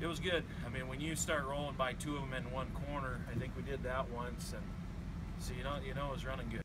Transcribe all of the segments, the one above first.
It was good. I mean, when you start rolling by two of them in one corner, I think we did that once, and so you know it was running good.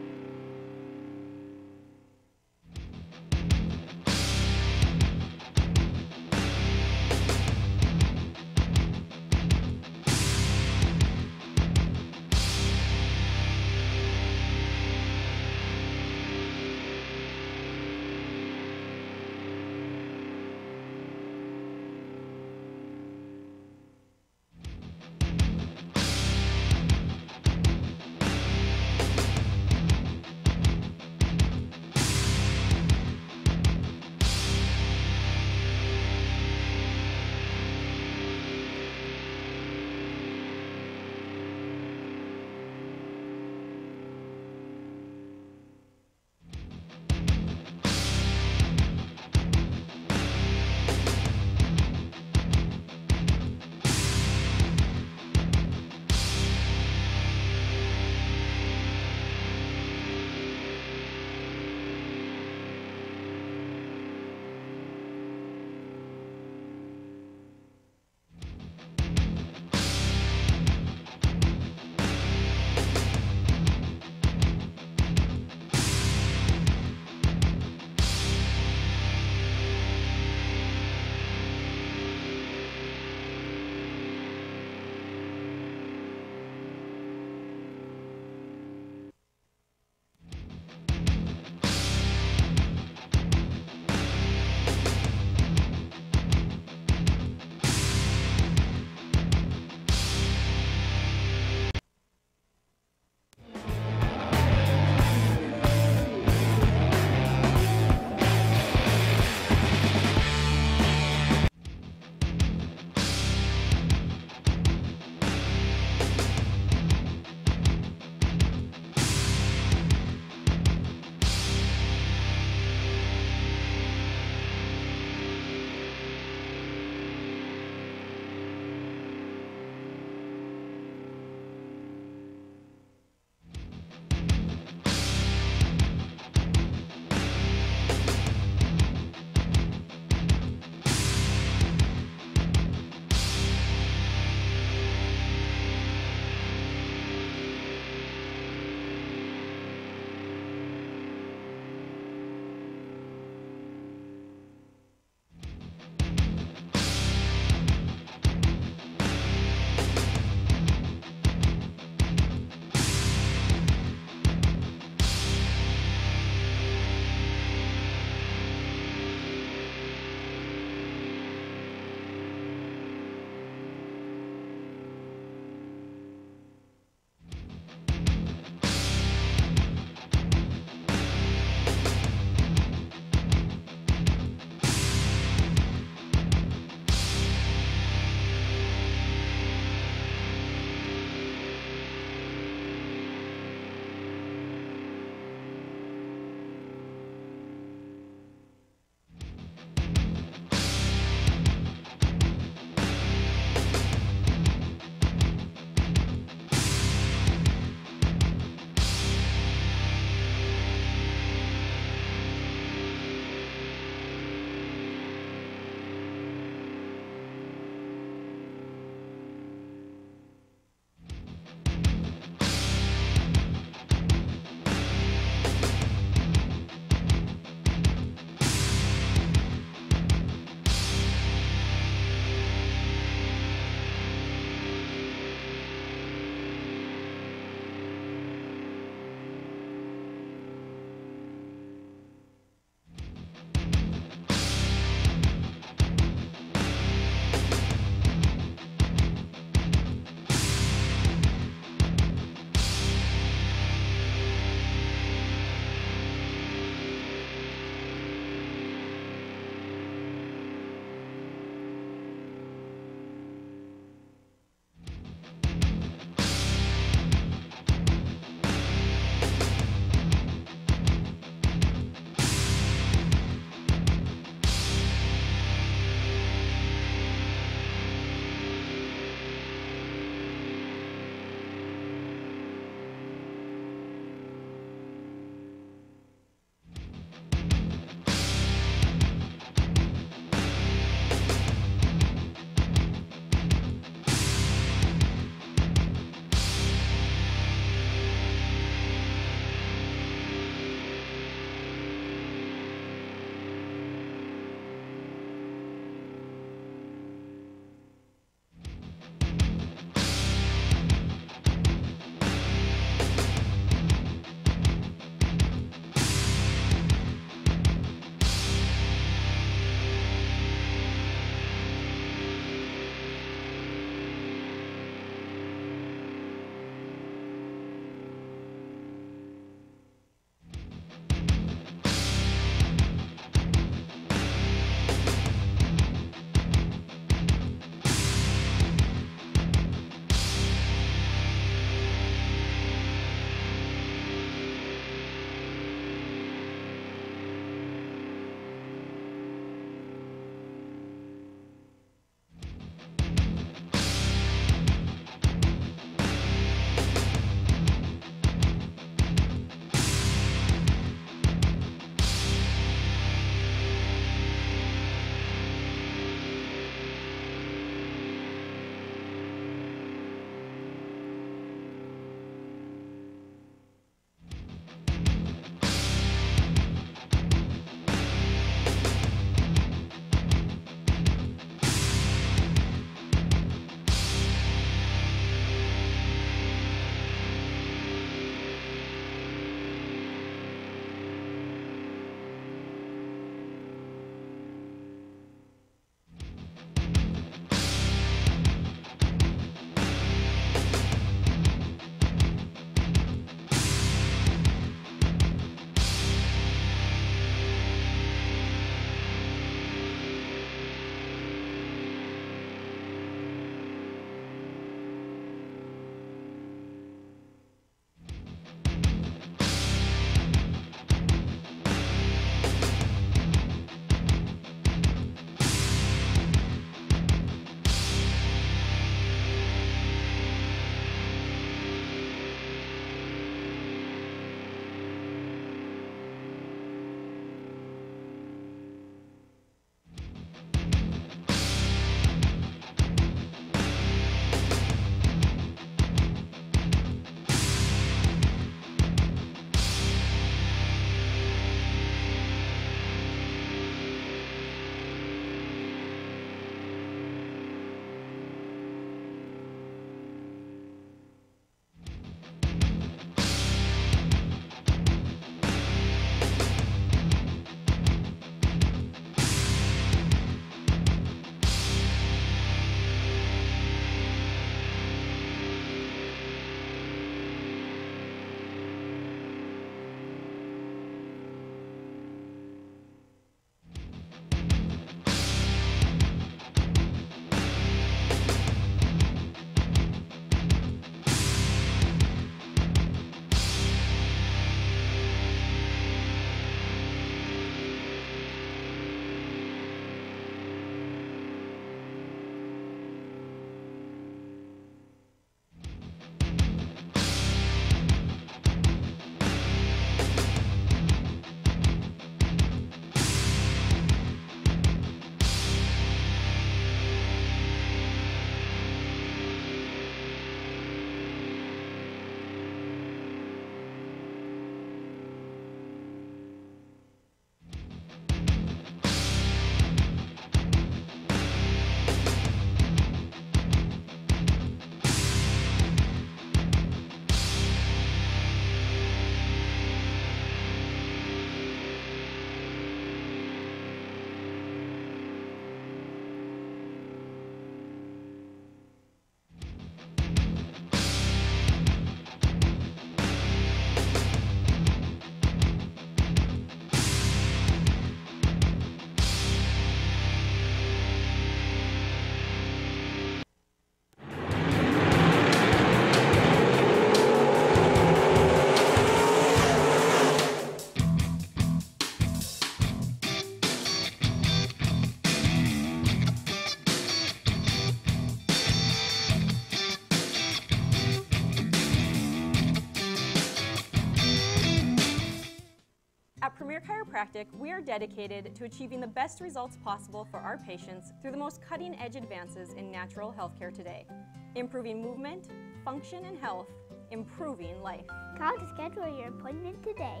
At Premier Chiropractic, we are dedicated to achieving the best results possible for our patients through the most cutting-edge advances in natural healthcare today. Improving movement, function, and health, improving life. Call to schedule your appointment today.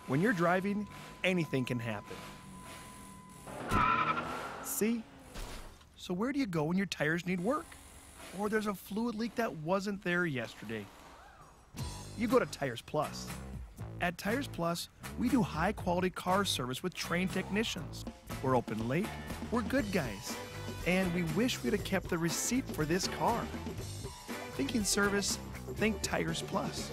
When you're driving, anything can happen. See? So where do you go when your tires need work? Or there's a fluid leak that wasn't there yesterday? You go to Tires Plus. At Tires Plus, we do high-quality car service with trained technicians. We're open late, we're good guys, and we wish we'd have kept the receipt for this car. Thinking service, think Tires Plus.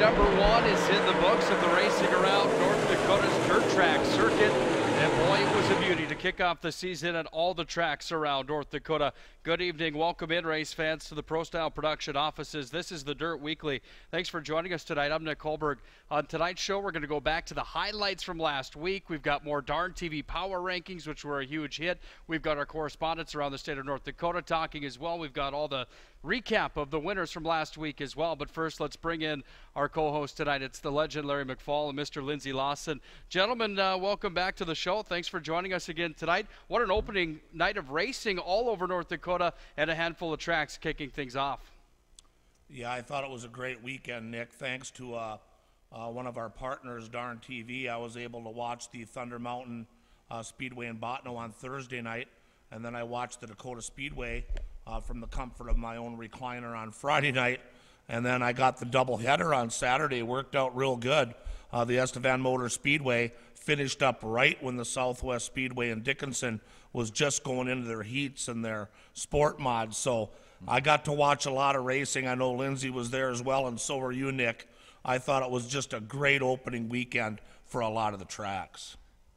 Number one is in the books of the racing around North Dakota's dirt track circuit. And boy, it was a beauty to kick off the season at all the tracks around North Dakota. Good evening. Welcome in, race fans, to the Pro Style Production offices. This is the Dirt Weekly. Thanks for joining us tonight. I'm Nick Hulberg. On tonight's show, we're going to go back to the highlights from last week. We've got more Darn TV Power Rankings, which were a huge hit. We've got our correspondents around the state of North Dakota talking as well. We've got all the recap of the winners from last week as well. But first, let's bring in our co-host tonight. It's the legend Larry McFall and Mr. Lindsay Lawson. Gentlemen, welcome back to the show. Thanks for joining us again tonight. What an opening night of racing all over North Dakota and a handful of tracks kicking things off. Yeah, I thought it was a great weekend, Nick. Thanks to one of our partners, Darn TV, I was able to watch the Thunder Mountain Speedway in Botno on Thursday night, and then I watched the Dakota Speedway from the comfort of my own recliner on Friday night, and then I got the doubleheader on Saturday. Worked out real good. The Estevan Motor Speedway finished up right when the Southwest Speedway in Dickinson was just going into their heats and their sport mods. So I got to watch a lot of racing. I know Lindsay was there as well, and so were you, Nick. I thought it was just a great opening weekend for a lot of the tracks.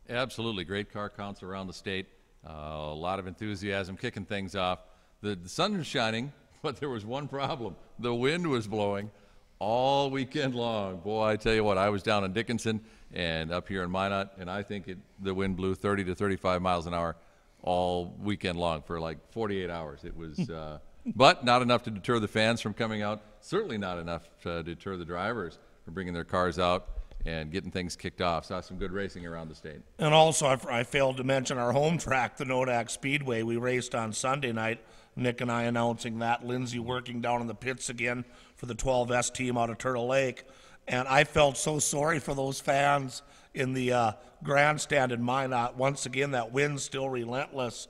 Absolutely. Great car counts around the state. A lot of enthusiasm kicking things off. The sun was shining, but there was one problem. The wind was blowing all weekend long. Boy, I tell you what, I was down in Dickinson and up here in Minot, and I think the wind blew 30 to 35 miles an hour all weekend long for like 48 hours. It was, but not enough to deter the fans from coming out. Certainly not enough to deter the drivers from bringing their cars out and getting things kicked off. Saw some good racing around the state. And also, I failed to mention our home track, the Nodak Speedway. We raced on Sunday night. Nick and I announcing that. Lindsay working down in the pits again for the 12S team out of Turtle Lake. And I felt so sorry for those fans in the grandstand in Minot. Once again, that wind's still relentless.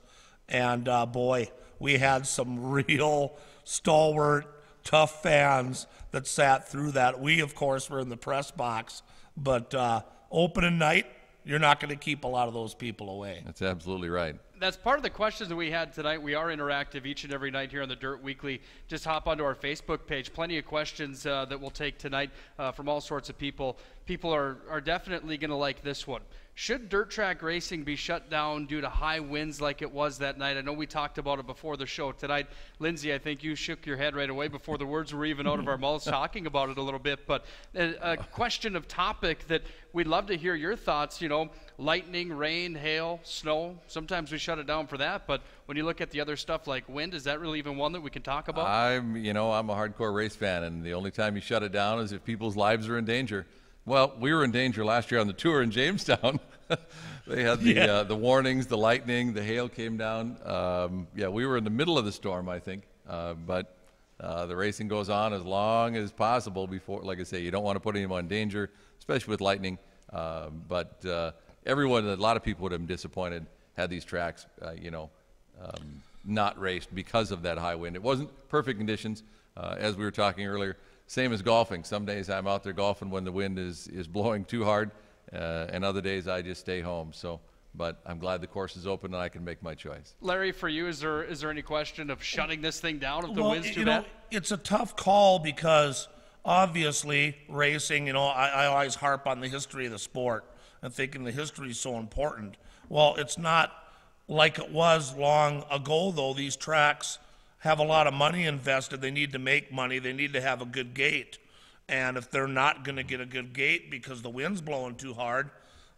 And, boy, we had some real stalwart, tough fans that sat through that. We, of course, were in the press box. But opening night, you're not going to keep a lot of those people away. That's absolutely right. that's part of the questions that we had tonight. We are interactive each and every night here on the Dirt Weekly. Just hop onto our Facebook page. Plenty of questions that we'll take tonight from all sorts of people. People are definitely going to like this one. Should dirt track racing be shut down due to high winds like it was that night? I know we talked about it before the show tonight. Lindsay, I think you shook your head right away before the words were even out of our mouths talking about it a little bit. But a question of topic that we'd love to hear your thoughts, lightning, rain, hail, snow. Sometimes we shut it down for that. But when you look at the other stuff like wind, is that really even one that we can talk about? I'm a hardcore race fan, and the only time you shut it down is if people's lives are in danger. Well, we were in danger last year on the tour in Jamestown. They had the warnings, the lightning, the hail came down. We were in the middle of the storm, I think. But the racing goes on as long as possible before, like I say, you don't want to put anyone in danger, especially with lightning. But a lot of people would have been disappointed had these tracks, not raced because of that high wind. It wasn't perfect conditions, as we were talking earlier. Same as golfing. Some days I'm out there golfing when the wind is blowing too hard, and other days I just stay home. But I'm glad the course is open and I can make my choice. Larry, for you, is there any question of shutting this thing down if the wind's too bad? It's a tough call because obviously racing, I always harp on the history of the sport and thinking the history is so important. Well, it's not like it was long ago, though. These tracks have a lot of money invested. They need to make money. They need to have a good gate. And if they're not going to get a good gate because the wind's blowing too hard,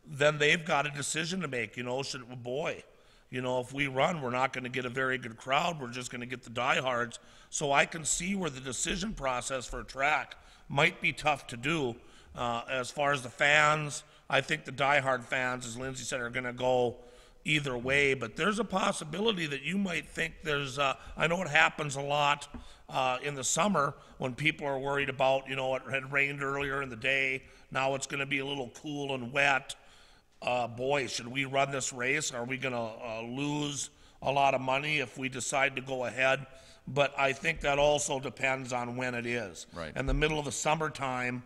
then they've got a decision to make. If we run, we're not going to get a very good crowd. We're just going to get the diehards. So I can see where the decision process for a track might be tough to do. As far as the fans, I think the diehard fans, as Lindsay said, are going to go either way, but there's a possibility that you might think I know it happens a lot in the summer when people are worried about, it had rained earlier in the day, now it's going to be a little cool and wet. Boy, should we run this race? Are we going to lose a lot of money if we decide to go ahead? But I think that also depends on when it is. Right. In the middle of the summertime,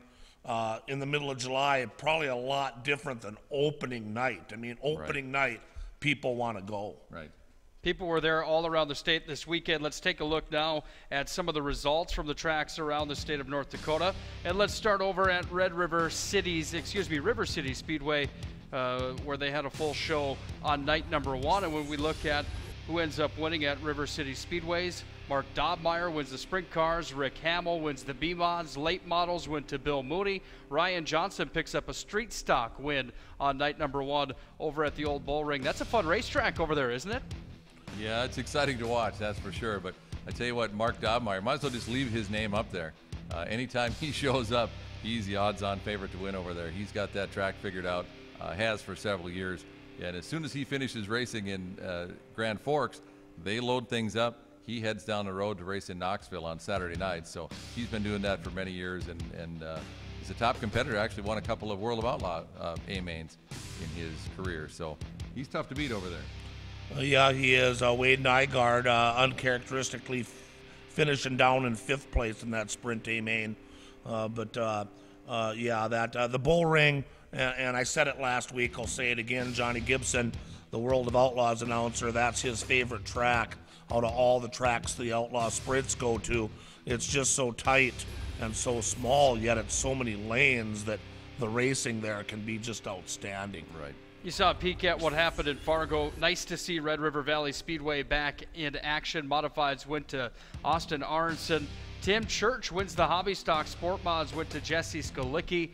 in the middle of July, probably a lot different than opening night. Opening night, people want to go. Right. People were there all around the state this weekend. Let's take a look now at some of the results from the tracks around the state of North Dakota. And let's start over at River City Speedway, where they had a full show on night number 1. And when we look at who ends up winning at River City Speedways, Mark Dobmeyer wins the sprint cars. Rick Hamill wins the B-Mods. Late models went to Bill Mooney. Ryan Johnson picks up a street stock win on night number 1 over at the Old Bull Ring. That's a fun racetrack over there, isn't it? Yeah, it's exciting to watch, that's for sure. But I tell you what, Mark Dobmeyer, might as well just leave his name up there. Anytime he shows up, he's the odds-on favorite to win over there. He's got that track figured out, has for several years. And as soon as he finishes racing in Grand Forks, they load things up. He heads down the road to race in Knoxville on Saturday night. So he's been doing that for many years, and he's a top competitor. Actually won a couple of World of Outlaw A-mains in his career. So he's tough to beat over there. Yeah, he is. Wade Nygaard uncharacteristically finishing down in 5th place in that sprint A-main. The Bull Ring, and I said it last week, I'll say it again, Johnny Gibson, the World of Outlaws announcer, that's his favorite track out of all the tracks the Outlaw Sprints go to. It's just so tight and so small, yet it's so many lanes that the racing there can be just outstanding. Right. You saw a peek at what happened in Fargo. Nice to see Red River Valley Speedway back in action. Modifieds went to Austin Aronson. Tim Church wins the Hobby Stock. Sport Mods went to Jesse Skolicki.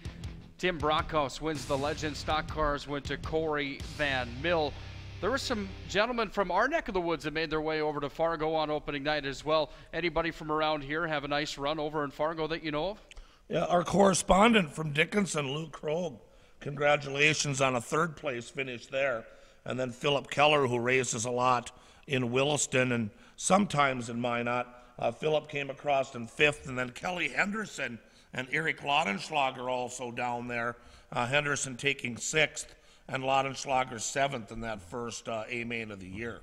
Tim Brockhouse wins the Legend. Stock Cars went to Corey Van Mill. There were some gentlemen from our neck of the woods that made their way over to Fargo on opening night as well. Anybody from around here have a nice run over in Fargo that you know of? Yeah, our correspondent from Dickinson, Luke Krogh. Congratulations on a 3rd place finish there. And then Philip Keller, who races a lot in Williston and sometimes in Minot. Philip came across in 5th, and then Kelly Henderson and Eric Laudenschlager also down there. Henderson taking 6th. And Laudenschlager 7th in that first A-main of the year.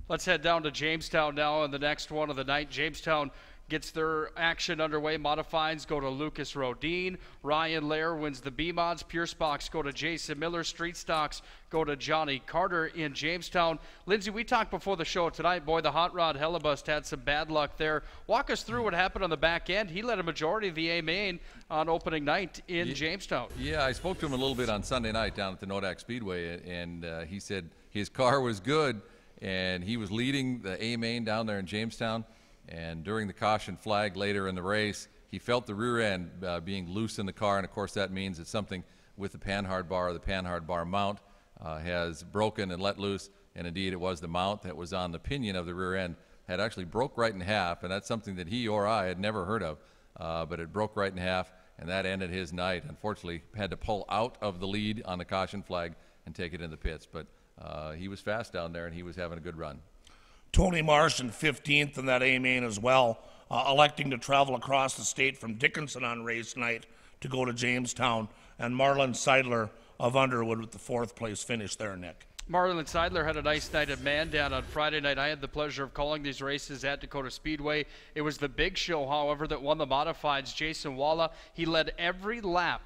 Let's head down to Jamestown now in the next one of the night. Jamestown gets their action underway. Modifieds go to Lucas Rodine. Ryan Lair wins the B-Mods. Pure Spocks go to Jason Miller. Street Stocks go to Johnny Carter in Jamestown. Lindsay, we talked before the show tonight. Boy, the Hot Rod Hellebust had some bad luck there. Walk us through what happened on the back end. He led a majority of the A-Main on opening night in Jamestown. Yeah, I spoke to him a little bit on Sunday night down at the Nodak Speedway, and he said his car was good, and he was leading the A-Main down there in Jamestown. And during the caution flag later in the race, he felt the rear end being loose in the car, and of course that means it's something with the panhard bar or the panhard bar mount has broken and let loose, and indeed it was the mount that was on the pinion of the rear end had actually broke right in half, and that's something that he or I had never heard of, but it broke right in half, and that ended his night. Unfortunately, had to pull out of the lead on the caution flag and take it in the pits, but he was fast down there, and he was having a good run. Tony Marsh in 15th in that A-Main as well, electing to travel across the state from Dickinson on race night to go to Jamestown, and Marlon Seidler of Underwood with the 4th place finish there, Nick. Marlon Seidler had a nice night at Mandan on Friday night. I had the pleasure of calling these races at Dakota Speedway. It was the big show, however, that won the modifieds. Jason Walla, he led every lap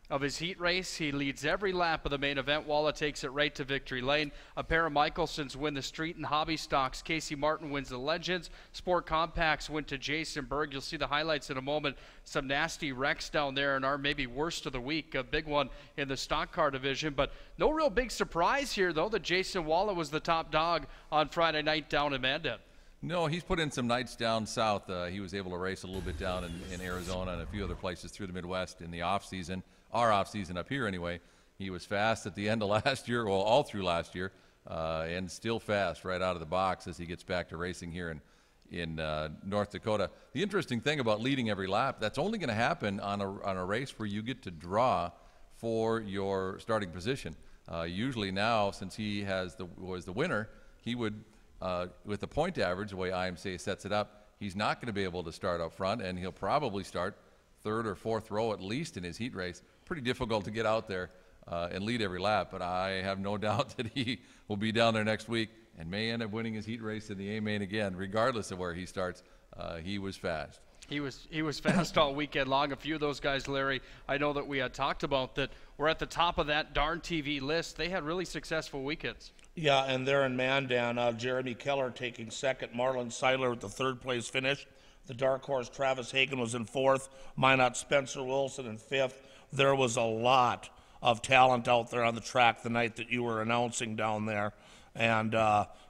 of his heat race. He leads every lap of the main event. Walla takes it right to victory lane. A pair of Michelsons win the street and hobby stocks. Casey Martin wins the Legends. Sport Compacts went to Jason Berg. You'll see the highlights in a moment. Some nasty wrecks down there in our maybe worst of the week. A big one in the stock car division. But no real big surprise here, though, that Jason Walla was the top dog on Friday night down in Mandan. No, he's put in some nights down south. He was able to race a little bit down in Arizona and a few other places through the Midwest in the off-season. Our off-season up here anyway. He was fast at the end of last year, well, all through last year, and still fast right out of the box as he gets back to racing here in North Dakota. The interesting thing about leading every lap, that's only going to happen on a race where you get to draw for your starting position. Usually now, since he was the winner, he would, with the point average, the way IMCA sets it up, he's not going to be able to start up front, and he'll probably start 3rd or 4th row at least in his heat race. Pretty difficult to get out there and lead every lap, but I have no doubt that he will be down there next week and may end up winning his heat race in the A-Main again, regardless of where he starts. He was fast. He was fast all weekend long. A few of those guys, Larry, I know that we had talked about that were at the top of that Darn TV list. They had really successful weekends. Yeah, and there in Mandan, Jeremy Keller taking 2nd, Marlon Seidler with the 3rd place finish. The dark horse Travis Hagen was in 4th, Minot Spencer Wilson in 5th. There was a lot of talent out there on the track the night that you were announcing down there, and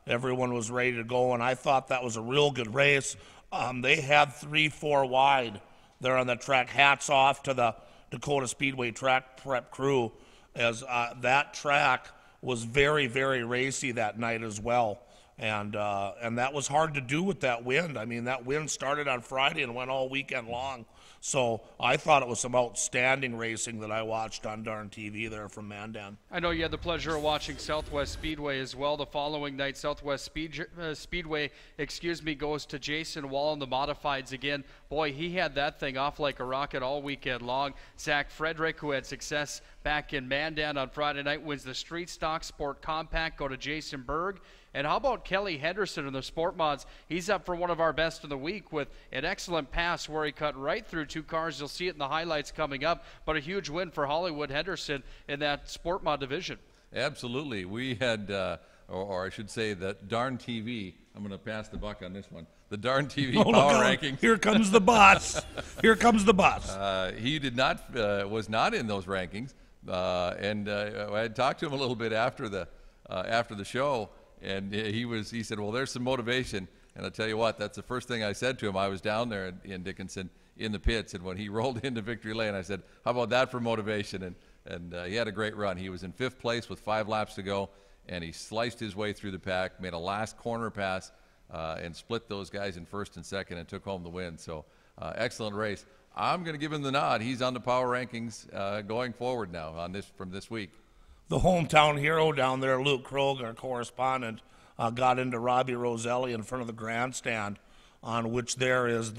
everyone was ready to go, and I thought that was a real good race. They had 3-4 wide there on the track. Hats off to the Dakota Speedway track prep crew, as that track was very, very racy that night as well. And that was hard to do with that wind. I mean, that wind started on Friday and went all weekend long. So I thought it was some outstanding racing that I watched on Darn TV there from Mandan. I know you had the pleasure of watching Southwest Speedway as well. The following night, Southwest Speedway, goes to Jason Wall and the modifieds again. Boy, he had that thing off like a rocket all weekend long. Zach Frederick, who had success back in Mandan on Friday night, wins the Street Stock Sport Compact, go to Jason Berg. And how about Kelly Henderson in the Sport Mods? He's up for one of our best of the week with an excellent pass where he cut right through 2 cars. You'll see it in the highlights coming up, but a huge win for Hollywood Henderson in that Sport Mod division. Absolutely. We had, or I should say that Darn TV, I'm going to pass the buck on this one, the Darn TV power rankings. Here comes the boss. Here comes the boss. He did not, was not in those rankings, and I had talked to him a little bit after the show. And he said, well, there's some motivation. And I'll tell you what, that's the first thing I said to him. I was down there in Dickinson in the pits, and when he rolled into victory lane, I said, how about that for motivation? And he had a great run. He was in 5th place with 5 laps to go, and he sliced his way through the pack, made a last corner pass, and split those guys in 1st and 2nd and took home the win. So excellent race. I'm going to give him the nod. He's on the power rankings going forward now from this week. The hometown hero down there, Luke Krog, our correspondent, got into Robbie Roselli in front of the grandstand, on which there is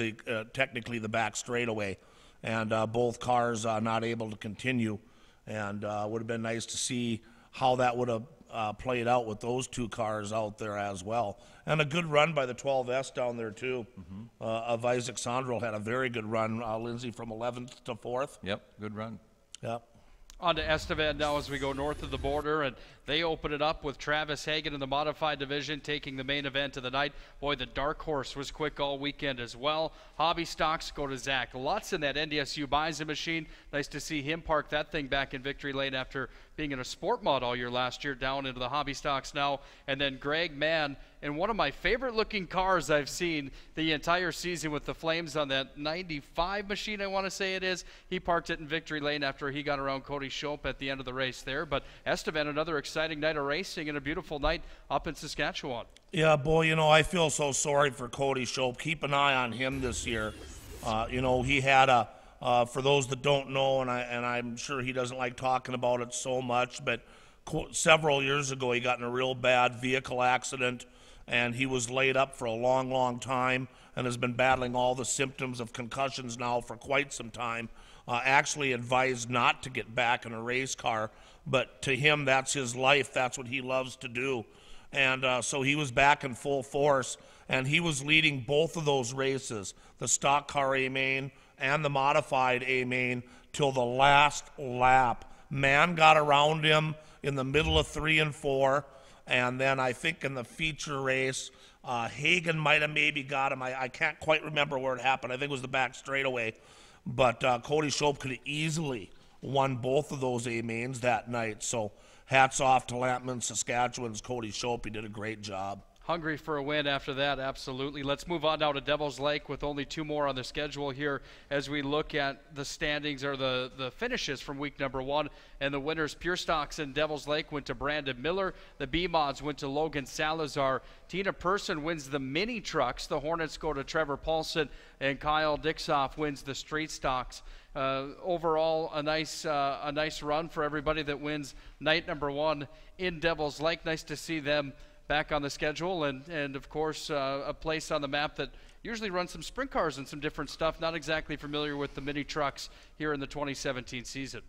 technically the back straightaway, and both cars not able to continue. And would have been nice to see how that would have played out with those two cars out there as well. And a good run by the 12S down there, too. Of Isaac Sondrel had a very good run. Lindsay from 11th to 4th. Yep, good run. Yep. On to Estevan now as we go north of the border, and they open it up with Travis Hagen in the modified division taking the main event of the night. Boy, the dark horse was quick all weekend as well. Hobby stocks go to Zach Lutz in that NDSU Bison machine. Nice to see him park that thing back in victory lane after being in a sport mod all year last year, down into the hobby stocks now. And then Greg Mann in one of my favorite looking cars I've seen the entire season with the flames on that 95 machine, I want to say it is. He parked it in victory lane after he got around Cody Shope at the end of the race there. But Estevan, another exciting night of racing and a beautiful night up in Saskatchewan. Yeah, boy, you know, I feel so sorry for Cody Shope. Keep an eye on him this year. You know, he had a, for those that don't know, and I'm sure he doesn't like talking about it so much, but several years ago he got in a real bad vehicle accident, and he was laid up for a long, long time and has been battling all the symptoms of concussions now for quite some time. Actually advised not to get back in a race car, but to him, that's his life. That's what he loves to do. And so he was back in full force, and he was leading both of those races, the stock car A-main and the modified A-main, till the last lap. Man got around him in the middle of 3 and 4, and then I think in the feature race, Hagen might have maybe got him. I can't quite remember where it happened. I think it was the back straightaway. But Cody Shope could have easily won both of those A-mains that night. So hats off to Lampman, Saskatchewan's Cody Shope. He did a great job. Hungry for a win after that, absolutely. Let's move on now to Devil's Lake with only 2 more on the schedule here as we look at the standings or the finishes from week number 1. And the winners, Pure Stocks and Devil's Lake, went to Brandon Miller. The B-Mods went to Logan Salazar. Tina Person wins the mini trucks. The Hornets go to Trevor Paulson. And Kyle Dixoff wins the street stocks. Overall, a nice run for everybody that wins night number 1 in Devil's Lake. Nice to see them back on the schedule, and of course a place on the map that usually runs some sprint cars and some different stuff. Not exactly familiar with the mini trucks here in the 2017 season.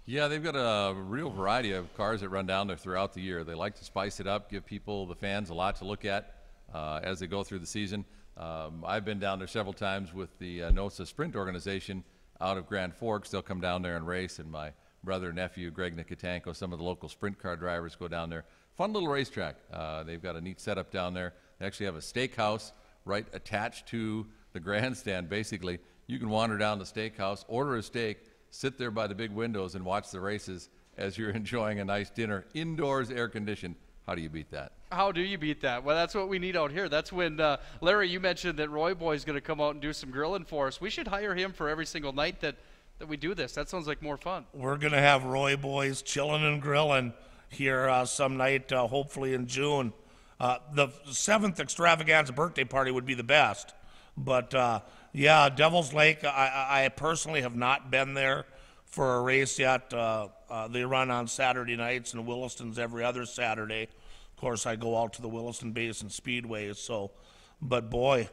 Yeah, they've got a real variety of cars that run down there throughout the year. They like to spice it up, give people, the fans, a lot to look at as they go through the season. I've been down there several times with the NOSA Sprint organization out of Grand Forks. They'll come down there and race, and my brother and nephew, Greg Nikatanko, some of the local sprint car drivers go down there. Fun little racetrack. They've got a neat setup down there. They actually have a steakhouse right attached to the grandstand. Basically, you can wander down the steakhouse, order a steak, sit there by the big windows and watch the races as you're enjoying a nice dinner, indoors, air-conditioned. How do you beat that? How do you beat that? Well, that's what we need out here. That's when, Larry, you mentioned that Roy Boy's going to come out and do some grilling for us. We should hire him for every single night that we do this. That sounds like more fun. We're going to have Roy Boys chilling and grilling here some night, hopefully in June. The 7th extravaganza birthday party would be the best. But, yeah, Devil's Lake, I personally have not been there for a race yet. They run on Saturday nights, and Williston's every other Saturday. Of course, I go out to the Williston Basin Speedway. So, but, boy,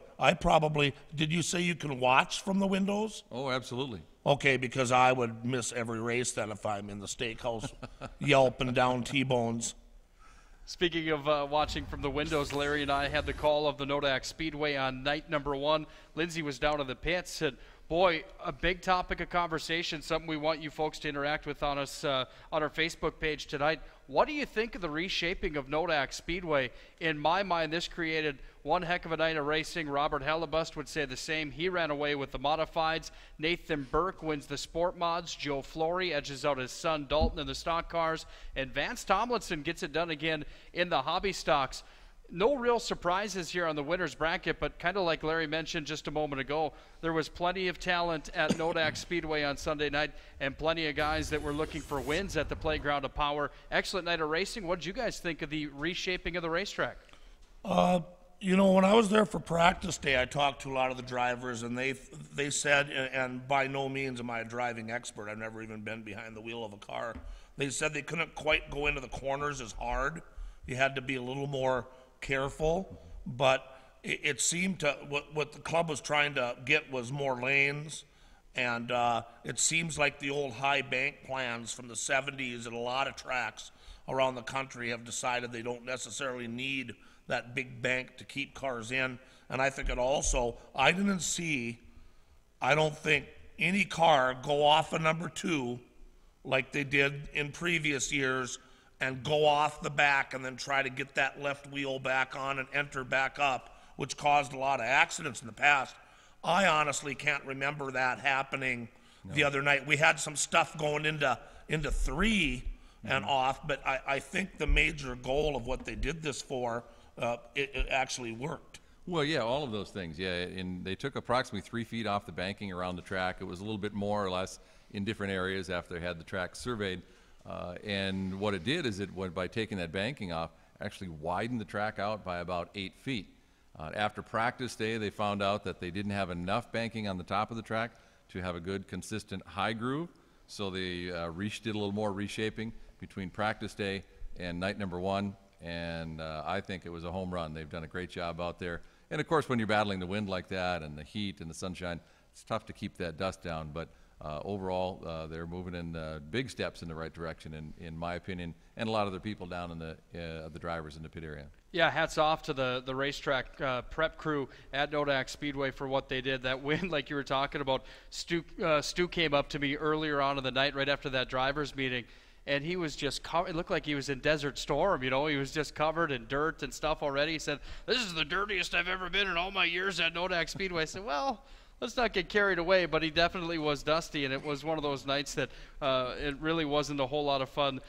did you say you can watch from the windows? Oh, absolutely. Okay, because I would miss every race then if I'm in the steakhouse yelping down T-bones. Speaking of watching from the windows, Larry and I had the call of the Nodak Speedway on night number 1. Lindsay was down in the pits, and boy, a big topic of conversation, something we want you folks to interact with on us on our Facebook page tonight. What do you think of the reshaping of Nodak Speedway? In my mind, this created one heck of a night of racing. Robert Hellebust would say the same. He ran away with the modifieds. Nathan Burke wins the sport mods. Joe Flory edges out his son Dalton in the stock cars. And Vance Tomlinson gets it done again in the hobby stocks. No real surprises here on the winner's bracket, but kind of like Larry mentioned just a moment ago, there was plenty of talent at Nodak Speedway on Sunday night and plenty of guys that were looking for wins at the Playground of Power. Excellent night of racing. What did you guys think of the reshaping of the racetrack? You know, when I was there for practice day, I talked to a lot of the drivers, and they said, and by no means am I a driving expert, I've never even been behind the wheel of a car, they said they couldn't quite go into the corners as hard. You had to be a little more careful, but it seemed to, what the club was trying to get was more lanes And it seems like the old high bank plans from the 70s at a lot of tracks around the country have decided they don't necessarily need that big bank to keep cars in. And I think it also, I don't think any car go off of number 2 like they did in previous years and go off the back and then try to get that left wheel back on and enter back up, which caused a lot of accidents in the past. I honestly can't remember that happening the other night. We had some stuff going into 3 and off, but I think the major goal of what they did this for, it actually worked. Well, yeah, all of those things, yeah. And they took approximately 3 feet off the banking around the track. It was a little bit more or less in different areas after they had the track surveyed. And what it did is by taking that banking off, actually widened the track out by about 8 feet. After practice day, they found out that they didn't have enough banking on the top of the track to have a good, consistent high groove. So they did a little more reshaping between practice day and night number 1. And I think it was a home run. They've done a great job out there. And of course, when you're battling the wind like that and the heat and the sunshine, it's tough to keep that dust down. But overall, they're moving in big steps in the right direction, in my opinion, and a lot of the people down in the drivers in the pit area. Yeah, hats off to the racetrack prep crew at Nodak Speedway for what they did. That win, like you were talking about, Stu came up to me earlier on in the night right after that drivers meeting, and he was just covered. It looked like he was in Desert Storm, you know. He was just covered in dirt and stuff already. He said, "This is the dirtiest I've ever been in all my years at Nodak Speedway." I said, well, let's not get carried away, but he definitely was dusty, and it was one of those nights that it really wasn't a whole lot of fun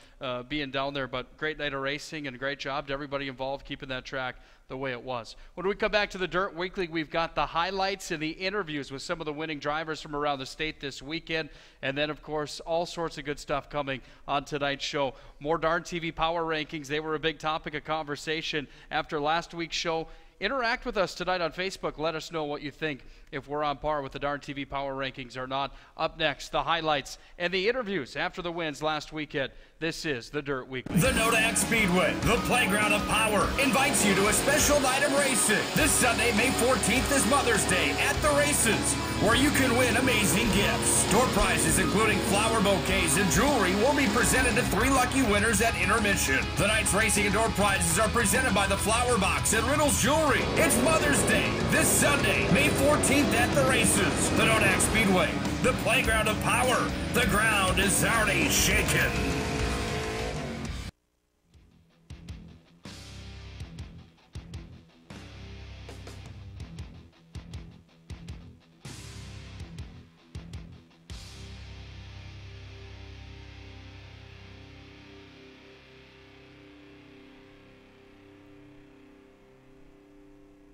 being down there, but great night of racing and great job to everybody involved keeping that track the way it was. When we come back to the Dirt Weekly, we've got the highlights and the interviews with some of the winning drivers from around the state this weekend, and then, of course, all sorts of good stuff coming on tonight's show. More Darn TV Power Rankings. They were a big topic of conversation after last week's show. Interact with us tonight on Facebook. Let us know what you think, if we're on par with the Darn TV Power Rankings or not. Up next, the highlights and the interviews after the wins last weekend. This is the Dirt Weekly. The Nodak Speedway, the playground of power, invites you to a special night of racing. This Sunday, May 14th, is Mother's Day at the races, where you can win amazing gifts. Door prizes, including flower bouquets and jewelry, will be presented to 3 lucky winners at intermission. The night's racing and door prizes are presented by the Flower Box and Riddles Jewelry. It's Mother's Day this Sunday, May 14th at the races. The Nodak Speedway, the playground of power. The ground is already shaken.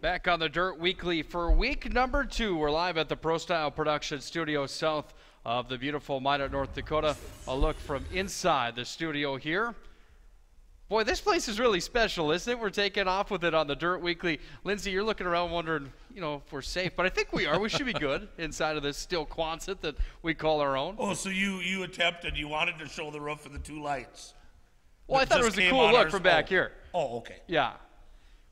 Back on the Dirt Weekly for week number 2. We're live at the Pro Style Production Studio south of the beautiful Minot, North Dakota. A look from inside the studio here. Boy, this place is really special, isn't it? We're taking off with it on the Dirt Weekly. Lindsay, you're looking around wondering, you know, if we're safe, but I think we are. We should be good inside of this steel Quonset that we call our own. Oh, so you attempted, you wanted to show the roof of the 2 lights. Well, I thought it was a cool look from back here. Oh, okay. Yeah.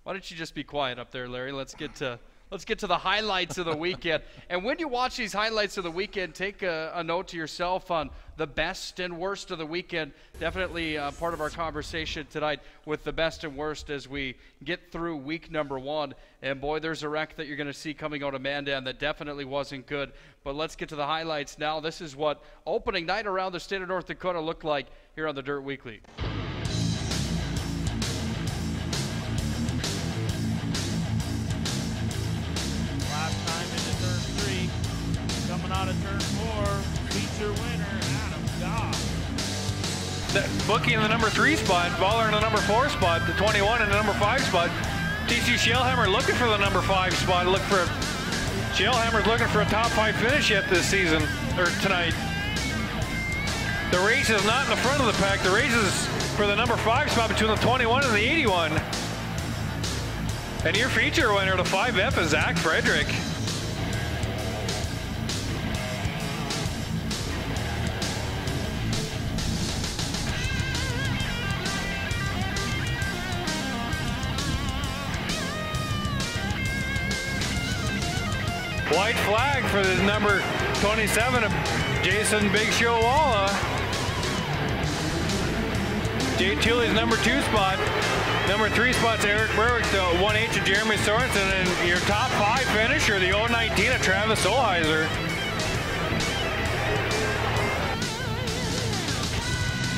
Why don't you just be quiet up there, Larry? Let's get to the highlights of the weekend. And when you watch these highlights of the weekend, take a note to yourself on the best and worst of the weekend. Definitely part of our conversation tonight with the best and worst as we get through week number 1. And boy, there's a wreck that you're going to see coming out of Mandan that definitely wasn't good. But let's get to the highlights now. This is what opening night around the state of North Dakota looked like here on the Dirt Weekly. Out of turn 4, feature winner, Adam Goff. Bookie in the number 3 spot, Baller in the number 4 spot, the 21 in the number 5 spot. TC Shellhammer looking for the number 5 spot. Shellhammer's looking for a top 5 finish yet this season, or tonight. The race is not in the front of the pack. The race is for the number 5 spot between the 21 and the 81. And your feature winner, the 5F, is Zach Frederick. White flag for the number 27 of Jason Big Show Walla. Jay Tully's number 2 spot. Number 3 spot's Eric Berwick, the 1H of Jeremy Sorensen, and your top 5 finisher, the 019 of Travis Solheiser.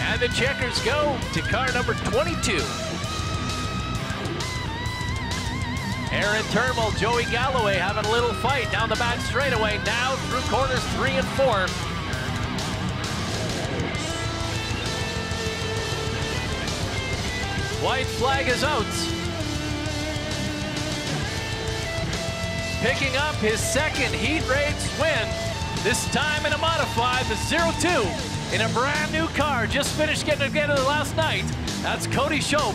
And the checkers go to car number 22. Aaron Turnbull, Joey Galloway having a little fight down the back straightaway now through corners 3 and 4. White flag is out. Picking up his second heat race win, this time in a modified, the 02 in a brand new car. Just finished getting it together last night. That's Cody Shope.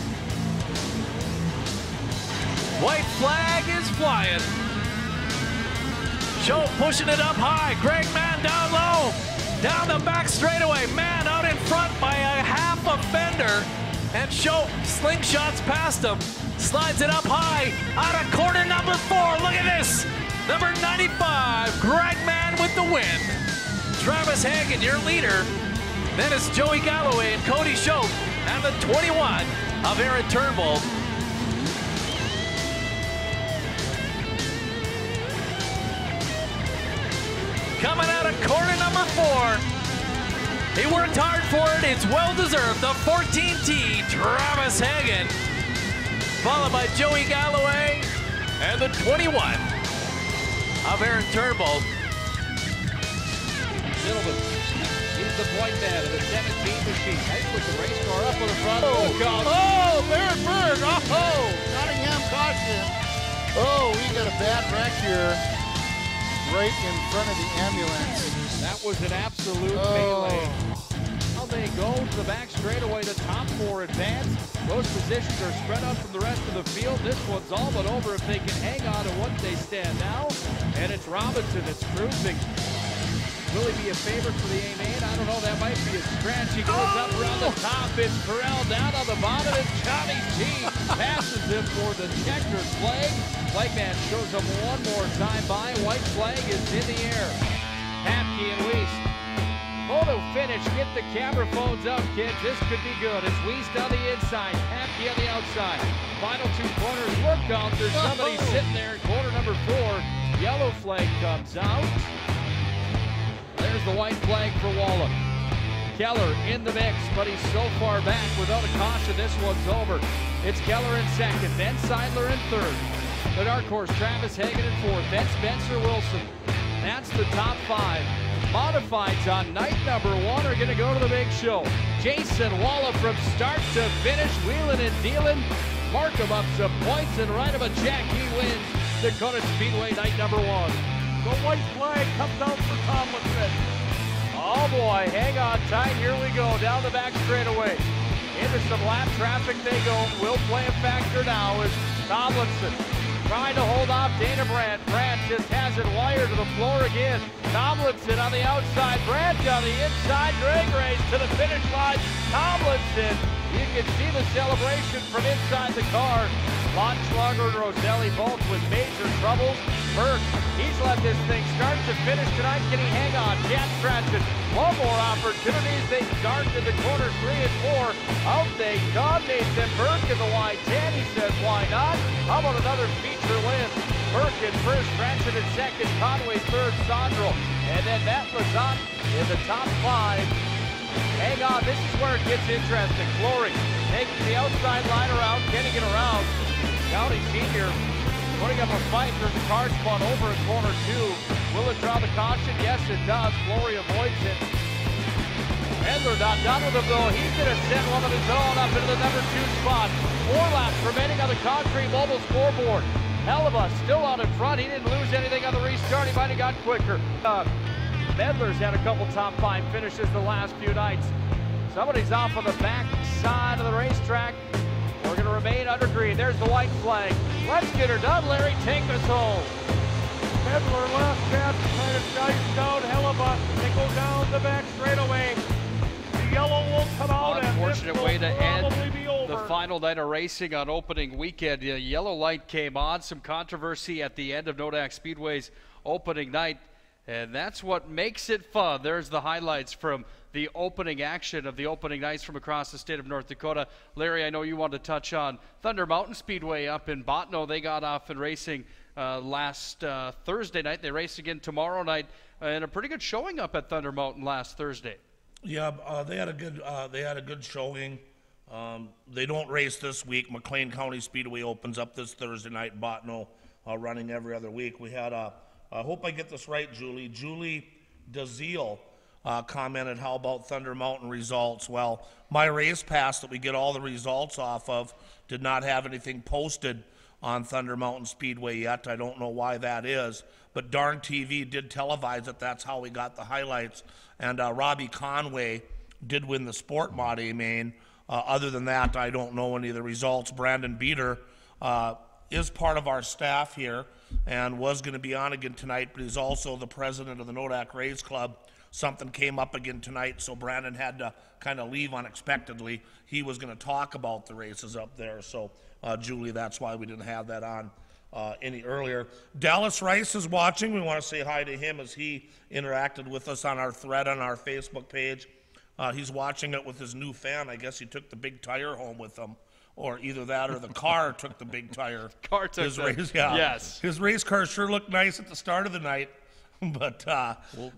White flag is flying. Shope pushing it up high. Greg Mann down low. Down the back straightaway. Mann out in front by a half a fender. And Shope slingshots past him. Slides it up high. Out of corner number 4. Look at this. Number 95. Greg Mann with the win. Travis Hagen, your leader. Then it's Joey Galloway and Cody Shope. And the 21 of Aaron Turnbull. Coming out of corner number 4. He worked hard for it. It's well-deserved. The 14T, Travis Hagen. Followed by Joey Galloway. And the 21 of Aaron Turnbull. Middleman, he's the point man of the 17 machine. Nice with the race car up on the front. Oh, Barrett Berg. Oh, Nottingham caution. Oh, we got a bad wreck here right in front of the ambulance. That was an absolute melee. Now they go to the back straightaway. The top 4 advance. Those positions are spread out from the rest of the field. This one's all but over if they can hang on to what they stand now. And it's Robinson that's cruising. Will he be a favorite for the A-main? I don't know. That might be a stretch. He goes up around the top. It's Corral down on the bottom. And Johnny T passes him for the checkered flag. Flagman shows him one more time by. White flag is in the air. Hapke and Weiss. Photo finish. Get the camera phones up, kids. This could be good. It's Weiss on the inside. Hapke on the outside. Final 2 corners work out. There's somebody sitting there in corner number 4. Yellow flag comes out. There's the white flag for Walla. Keller in the mix, but he's so far back without a caution. This one's over. It's Keller in second, then Seidler in third. The dark horse, Travis Hagen in fourth, then Spencer Wilson. That's the top 5. Modifieds on night number 1 are going to go to the big show. Jason Walla from start to finish, wheeling and dealing. Markham up some points and right of a check. He wins Dakota Speedway night number 1. The white flag comes out for Tomlinson. Oh boy, hang on tight. Here we go. Down the back straightaway. Into some lap traffic they go. Will play a factor now as Tomlinson trying to hold off Dana Brandt. Brandt just has it wired to the floor again. Tomlinson on the outside. Brandt on the inside. Drag race to the finish line. Tomlinson. You can see the celebration from inside the car. Launchlonger and Roselli both with major troubles. Burke, he's let this thing start to finish tonight. Can he hang on? Cat Stratton. One more opportunities. They start in the corners 3 and 4. Out they come. Nathan Burke in the wide 10. He says, why not? How about another feature win? Burke in first, Stratton in second, Conway third, Sondrel. And then Matt Lazat in the top 5. Hang on, this is where it gets interesting. Flory taking the outside line around. Can he get around? County Senior putting up a fight. There's a car spun over in corner 2. Will it draw the caution? Yes, it does. Flory avoids it. Edler not done with him, though. He's going to send one of his own up into the number 2 spot. 4 laps remaining on the Concrete Mobile scoreboard. Hellebuck still out in front. He didn't lose anything on the restart. He might have got quicker. Medler's had a couple top 5 finishes the last few nights. Somebody's off on the back side of the racetrack. We're going to remain under green. There's the white flag. Let's get her done, Larry. Take us home. Medler left chance to try to dice down Hellebuck. They go down the back straightaway. The yellow will come out. Unfortunate way to end the final night of racing on opening weekend. The yellow light came on. Some controversy at the end of Nodak Speedway's opening night. And that's what makes it fun. There's the highlights from the opening action of the opening nights from across the state of North Dakota. Larry, I know you wanted to touch on Thunder Mountain Speedway up in Botno. They got off and racing last Thursday night. They race again tomorrow night, and a pretty good showing up at Thunder Mountain last Thursday. Yeah, they had a good showing. They don't race this week. McLean County Speedway opens up this Thursday night in Botno, running every other week. We had I hope I get this right, Julie. Julie DeZiel commented, how about Thunder Mountain results? Well, my race pass that we get all the results off of did not have anything posted on Thunder Mountain Speedway yet. I don't know why that is, but Darn TV did televise it. That's how we got the highlights. And Robbie Conway did win the Sport Mod A main. Other than that, I don't know any of the results. Brandon Beater is part of our staff here and was going to be on again tonight, but he's also the president of the Nodak Race Club. Something came up again tonight, so Brandon had to kind of leave unexpectedly. He was going to talk about the races up there, so Julie, that's why we didn't have that on any earlier. Dallas Rice is watching. We want to say hi to him as he interacted with us on our thread on our Facebook page. He's watching it with his new fan. I guess he took the big tire home with him, or either that or the car took the big tire. Car took his the, race, yeah. Yes. His race car sure looked nice at the start of the night, but well,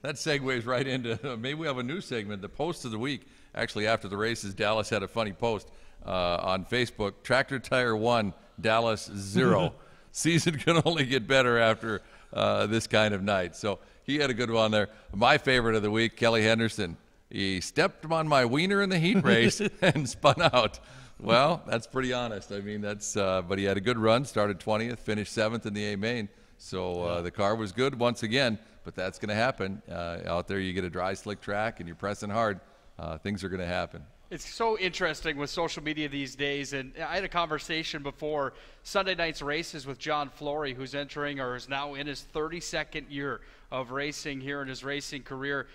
that segues right into maybe we have a new segment, the post of the week. Actually, after the races, Dallas had a funny post on Facebook. Tractor Tire 1, Dallas 0. Season can only get better after this kind of night. So he had a good one there. My favorite of the week, Kelly Henderson. He stepped on my wiener in the heat race and spun out. Well, that's pretty honest. I mean, that's but he had a good run, started 20th, finished 7th in the A main. So the car was good once again, but that's going to happen. Out there you get a dry, slick track and you're pressing hard. Things are going to happen. It's so interesting with social media these days, and I had a conversation before Sunday night's races with John Flory, who's entering or is now in his 32nd year of racing here in his racing career.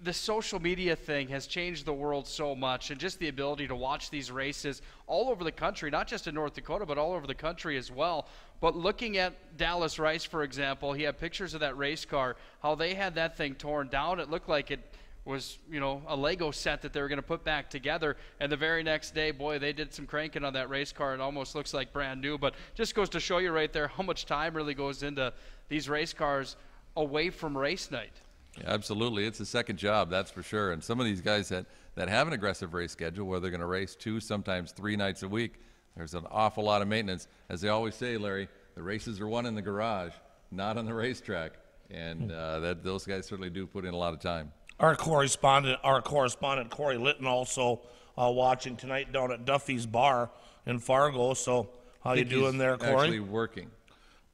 The social media thing has changed the world so much, and just the ability to watch these races all over the country, not just in North Dakota, but all over the country as well. But looking at Dallas Rice, for example, he had pictures of that race car, how they had that thing torn down. It looked like it was, you know, a Lego set that they were going to put back together. And the very next day, boy, they did some cranking on that race car. It almost looks like brand new, but just goes to show you right there how much time really goes into these race cars away from race night. Yeah, absolutely. It's a second job, that's for sure. And some of these guys that have an aggressive race schedule where they're going to race 2, sometimes 3 nights a week, there's an awful lot of maintenance. As they always say, Larry, the races are won in the garage, not on the racetrack. And those guys certainly do put in a lot of time. Our correspondent Corey Litton also watching tonight down at Duffy's Bar in Fargo. So how you doing there, Corey? Actually working.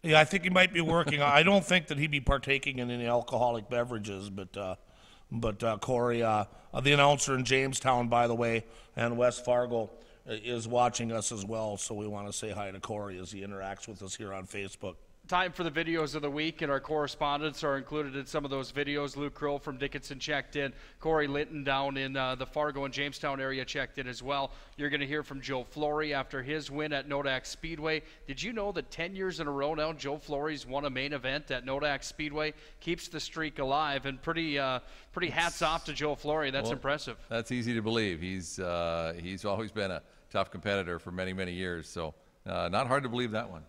Yeah, I think he might be working. I don't think that he'd be partaking in any alcoholic beverages, but Corey, the announcer in Jamestown, by the way, and West Fargo, is watching us as well. So we want to say hi to Corey as he interacts with us here on Facebook. Time for the videos of the week, and our correspondents are included in some of those videos. Luke Kroll from Dickinson checked in. Corey Linton down in the Fargo and Jamestown area checked in as well. You're going to hear from Joe Flory after his win at Nodak Speedway. Did you know that 10 years in a row now, Joe Flory's won a main event at Nodak Speedway? Keeps the streak alive, and pretty hats off to Joe Flory. That's impressive. That's easy to believe. He's always been a tough competitor for many, many years, so not hard to believe that one.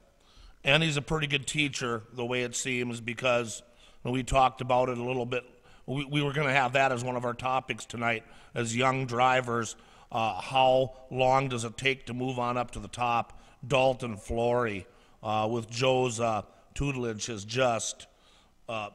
And he's a pretty good teacher, the way it seems, because we talked about it a little bit. We were going to have that as one of our topics tonight as young drivers. How long does it take to move on up to the top? Dalton Flory, with Joe's tutelage, is just a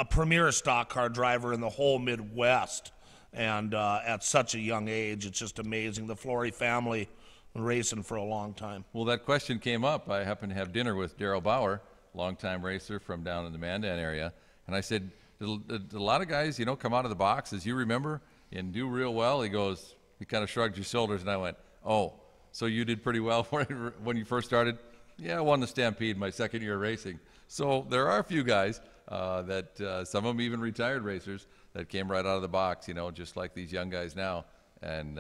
premier stock car driver in the whole Midwest. And at such a young age, it's just amazing. The Flory family racing for a long time. Well, that question came up. I happened to have dinner with Darryl Bauer, longtime racer from down in the Mandan area, and I said, did a lot of guys, come out of the box, as you remember, and do real well? He kind of shrugged his shoulders, and I went, oh, so you did pretty well when you first started? Yeah, I won the Stampede my second year racing. So there are a few guys that some of them even retired racers that came right out of the box, just like these young guys now, and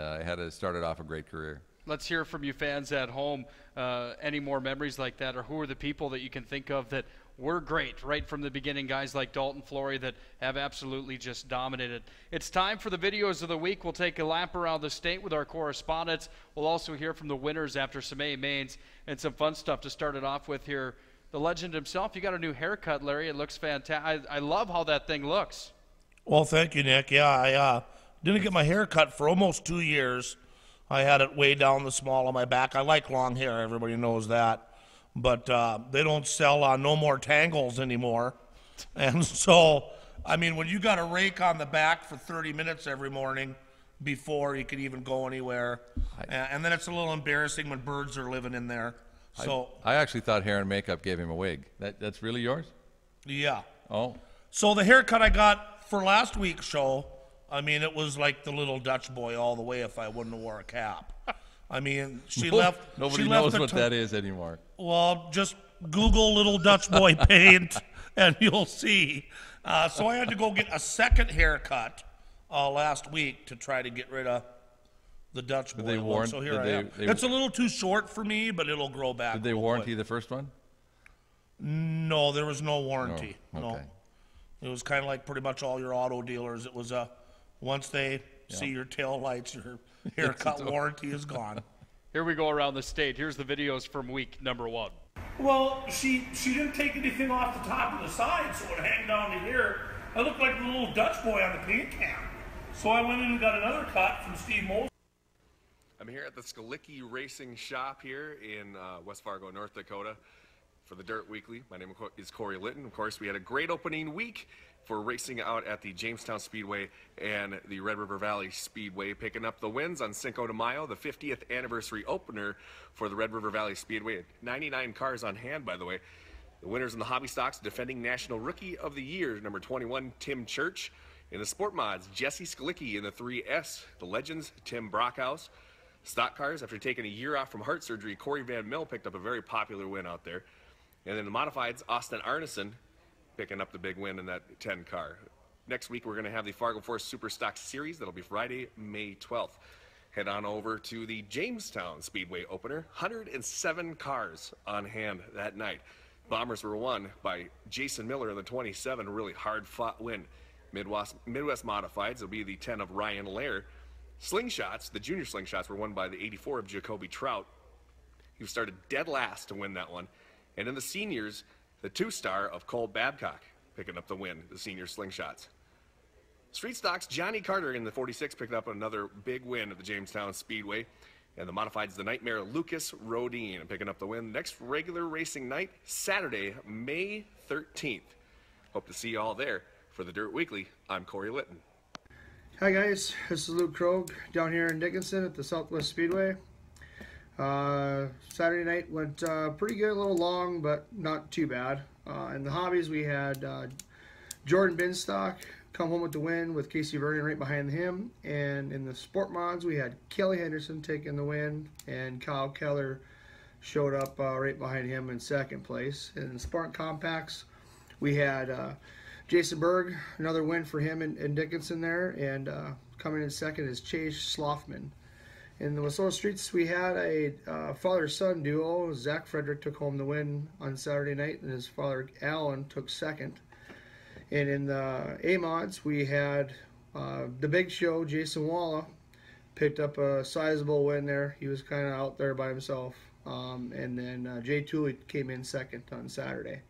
started off a great career. Let's hear from you fans at home. Any more memories like that, or who are the people that you can think of that were great right from the beginning. Guys like Dalton Flory that have absolutely just dominated. It's time for the videos of the week. We'll take a lap around the state with our correspondents. We'll also hear from the winners after some A-mains and some fun stuff to start it off with here. The legend himself, you got a new haircut, Larry. It looks fantastic. I love how that thing looks. Well, thank you, Nick. Yeah, I didn't get my hair cut for almost 2 years. I had it way down the small of my back. I like long hair. Everybody knows that. But they don't sell no more tangles anymore. And so, I mean, when you got a rake on the back for 30 minutes every morning before you could even go anywhere, and then it's a little embarrassing when birds are living in there. So I actually thought hair and makeup gave him a wig. That's really yours? Yeah. Oh. So the haircut I got for last week's show, I mean, it was like the little Dutch boy all the way if I wouldn't have wore a cap. I mean, Nobody knows what that is anymore. Well, just Google little Dutch boy paint and you'll see. So I had to go get a second haircut last week to try to get rid of the Dutch boy look. So here I am. It's a little too short for me, but it'll grow back. Did they warranty the first one? No, there was no warranty. Oh, okay. No. It was kind of like pretty much all your auto dealers. It was once they see your tail lights, your haircut warranty is gone. Here we go around the state. Here's the videos from week number 1. Well, she didn't take anything off the top of the side, so it hang down to here. I looked like the little Dutch boy on the paint can. So I went in and got another cut from Steve Moser. I'm here at the Skalicki Racing Shop here in West Fargo, North Dakota for the Dirt Weekly. My name is Corey Litton. Of course, we had a great opening week for racing out at the Jamestown Speedway and the Red River Valley Speedway, picking up the wins on Cinco de Mayo, the 50th anniversary opener for the Red River Valley Speedway. 99 cars on hand, by the way. The winners in the hobby stocks, defending National Rookie of the Year, number 21, Tim Church. In the sport mods, Jesse Skalicki in the 3S. The legends, Tim Brockhouse. Stock cars, after taking a year off from heart surgery, Corey Van Mill picked up a very popular win out there. And then the modifieds, Austin Arneson picking up the big win in that 10 car. Next week, we're going to have the Fargo Force Super Stock Series. That'll be Friday, May 12th. Head on over to the Jamestown Speedway opener. 107 cars on hand that night. Bombers were won by Jason Miller in the 27, a really hard-fought win. Midwest Modifieds will be the 10 of Ryan Lair. Slingshots, the junior slingshots, were won by the 84 of Jacoby Trout. He started dead last to win that one. And in the seniors, the 2-star of Cole Babcock picking up the win, the senior slingshots. Street stocks, Johnny Carter in the 46 picked up another big win at the Jamestown Speedway. And the modifieds, the Nightmare, Lucas Rodine picking up the win. Next regular racing night, Saturday, May 13th. Hope to see you all there. For the Dirt Weekly, I'm Corey Litton. Hi guys, this is Luke Krogh down here in Dickinson at the Southwest Speedway. Saturday night went pretty good, a little long, but not too bad. In the hobbies, we had Jordan Binstock come home with the win with Casey Vernon right behind him. And in the sport mods, we had Kelly Henderson taking the win, and Kyle Keller showed up right behind him in second place. And in the sport compacts, we had Jason Berg, another win for him in Dickinson there, and coming in second is Chase Sloffman. In the Wissota Streets, we had a father-son duo. Zach Frederick took home the win on Saturday night, and his father Alan took second. And in the A-Mods, we had the big show, Jason Walla, picked up a sizable win there. He was kind of out there by himself. And then Jay Tooley came in second on Saturday.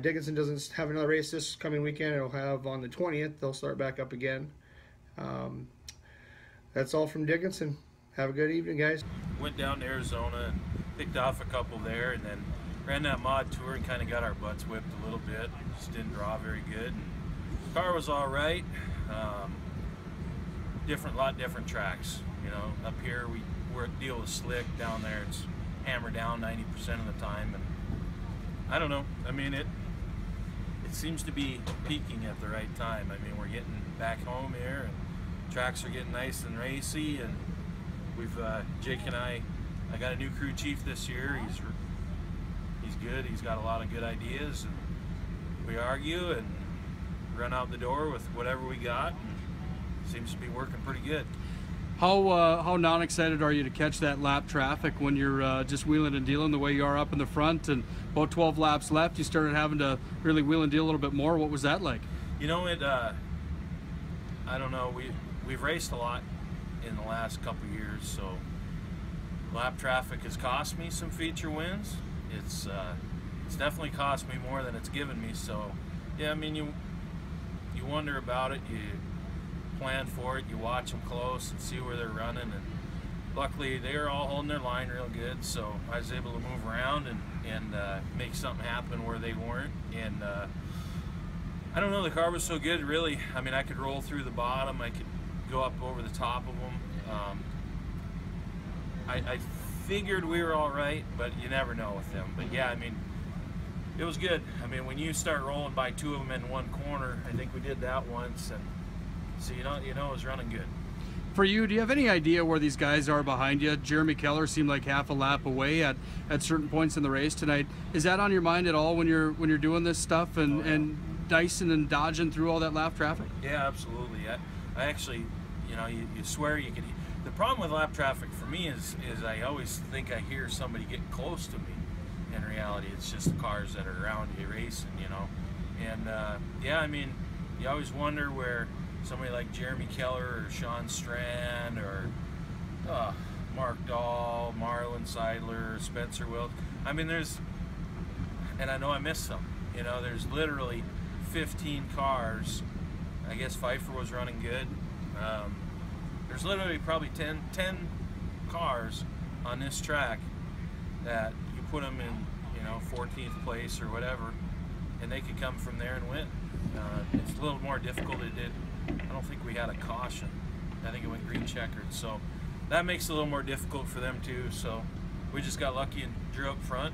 Dickinson doesn't have another race this coming weekend. It'll have on the 20th. They'll start back up again. That's all from Dickinson. Have a good evening, guys. Went down to Arizona and picked off a couple there, and then ran that mod tour and kind of got our butts whipped a little bit. Just didn't draw very good. And the car was all right. Lot different tracks. You know, up here we're deal with slick. Down there it's hammer down 90% of the time, and I don't know. I mean, it seems to be peaking at the right time. I mean, we're getting back home here, and tracks are getting nice and racy, and we've Jake and I got a new crew chief this year. He's good. He's got a lot of good ideas, and we argue and run out the door with whatever we got. And seems to be working pretty good. How non-excited are you to catch that lap traffic when you're just wheeling and dealing the way you are up in the front, and about 12 laps left you started having to really wheel and deal a little bit more? What was that like? You know, I don't know, we've raced a lot in the last couple years, so lap traffic has cost me some feature wins. It's definitely cost me more than it's given me, so yeah, I mean, you wonder about it, you plan for it, you watch them close and see where they're running, and luckily they were all holding their line real good, so I was able to move around and make something happen where they weren't. And I don't know, the car was so good, really. I mean, I could roll through the bottom, I could go up over the top of them. I figured we were all right, but you never know with them. But yeah, I mean, it was good. I mean, when you start rolling by two of them in one corner, I think we did that once, and so you know it was running good. For you, do you have any idea where these guys are behind you? Jeremy Keller seemed like half a lap away at certain points in the race tonight. Is that on your mind at all when you're doing this stuff and dicing and dodging through all that lap traffic? Yeah, absolutely. I actually, you know, you swear you could. The problem with lap traffic for me is I always think I hear somebody getting close to me. In reality, it's just the cars that are around you racing, you know. And yeah, I mean, you always wonder where somebody like Jeremy Keller or Sean Strand or Mark Dahl, Marlon Seidler, Spencer Wilk. I mean, and I know I missed some. You know, there's literally 15 cars. I guess Pfeiffer was running good. There's literally probably 10 cars on this track that you put them in, you know, 14th place or whatever, and they could come from there and win. It's a little more difficult. I don't think we had a caution. I think it went green checkered, so that makes it a little more difficult for them too. So we just got lucky and drew up front.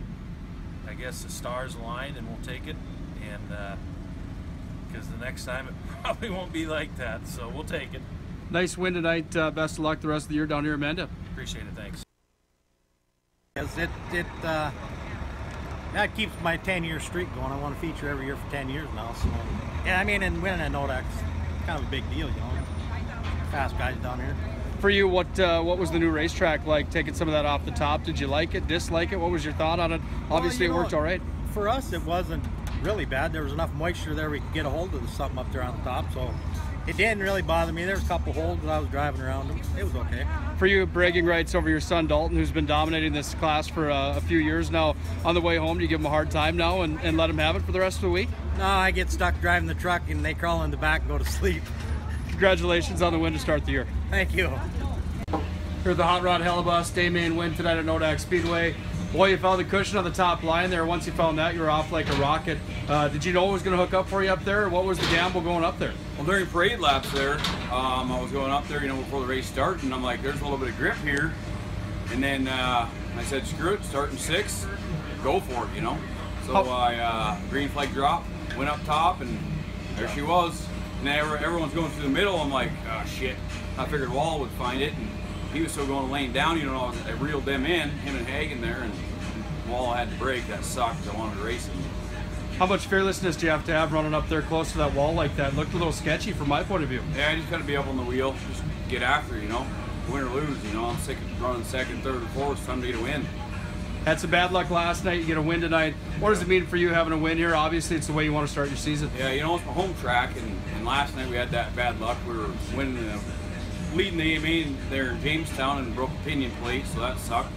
I guess the stars aligned and we'll take it, and because the next time it probably won't be like that, so we'll take it. Nice win tonight. Best of luck the rest of the year down here in Menda. Appreciate it, thanks. That keeps my 10-year streak going. I want to feature every year for 10 years now. So yeah, I mean, and winning at Nodak's kind of a big deal, you know. Fast guys down here. For you, what was the new racetrack like? Taking some of that off the top, did you like it? Dislike it? What was your thought on it? Obviously, it worked all right. For us, it wasn't really bad. There was enough moisture there we could get a hold of something up there on the top, so it didn't really bother me. There was a couple holes that I was driving around them. It was okay. For you, bragging rights over your son Dalton, who's been dominating this class for a few years now. On the way home, do you give him a hard time now and let him have it for the rest of the week? No, I get stuck driving the truck and they crawl in the back and go to sleep. Congratulations on the win to start the year. Thank you. Here at the Hot Rod Hellebus day main win tonight at Nodak Speedway. Boy, you found the cushion on the top line there. Once you found that, you were off like a rocket. Did you know it was going to hook up for you up there? Or what was the gamble going up there? Well, during parade laps there, I was going up there, you know, before the race started, and I'm like, there's a little bit of grip here. And then I said, screw it, starting 6, go for it, you know. So I green flag drop, went up top, and there she was. And then everyone's going through the middle. I'm like, oh shit. I figured Wall would find it, and he was still going lane down, you know. I reeled them in, him and Hagen there, and Wall had to brake. That sucked. I wanted to race him. How much fearlessness do you have to have running up there close to that wall like that? It looked a little sketchy from my point of view. Yeah, I just got to be up on the wheel, just get after, you know. Win or lose, you know. I'm sick of running second, third, and fourth. It's time to get a win. Had some bad luck last night. You get a win tonight. What does it mean for you having a win here? Obviously, it's the way you want to start your season. Yeah, you know, it's my home track, and last night we had that bad luck. We were winning, leading the main there in Jamestown and broke a pinion plate, so that sucked.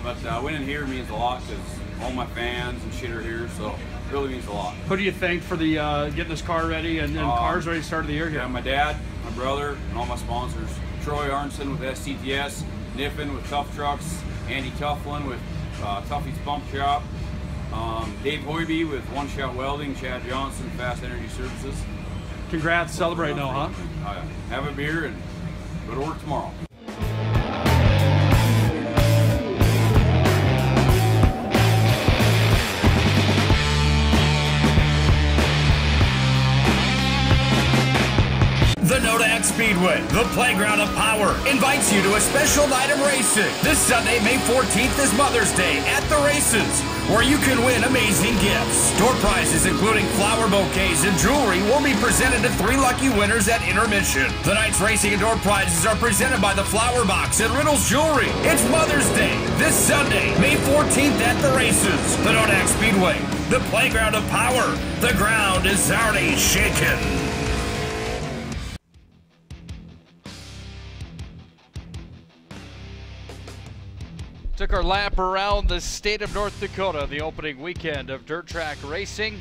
But winning here means a lot because all my fans and shit are here, so it really means a lot. Who do you thank for the getting this car ready and cars ready to start the year here? Yeah, my dad, my brother, and all my sponsors. Troy Arnson with STTS, Niffin with Tough Trucks, Andy Tufflin with Tuffy's Pump Shop, Dave Hoybe with One Shot Welding, Chad Johnson, Fast Energy Services. Congrats, celebrate now, huh? Have a beer and go to work tomorrow. The Nodak Speedway, the playground of power, invites you to a special night of racing. This Sunday, May 14th is Mother's Day at the races, where you can win amazing gifts. Door prizes including flower bouquets and jewelry will be presented to 3 lucky winners at intermission. The night's racing and door prizes are presented by the Flower Box and Riddles Jewelry. It's Mother's Day this Sunday, May 14th at the races. The Nodak Speedway, the playground of power. The ground is already shaken. Took our lap around the state of North Dakota, the opening weekend of dirt track racing.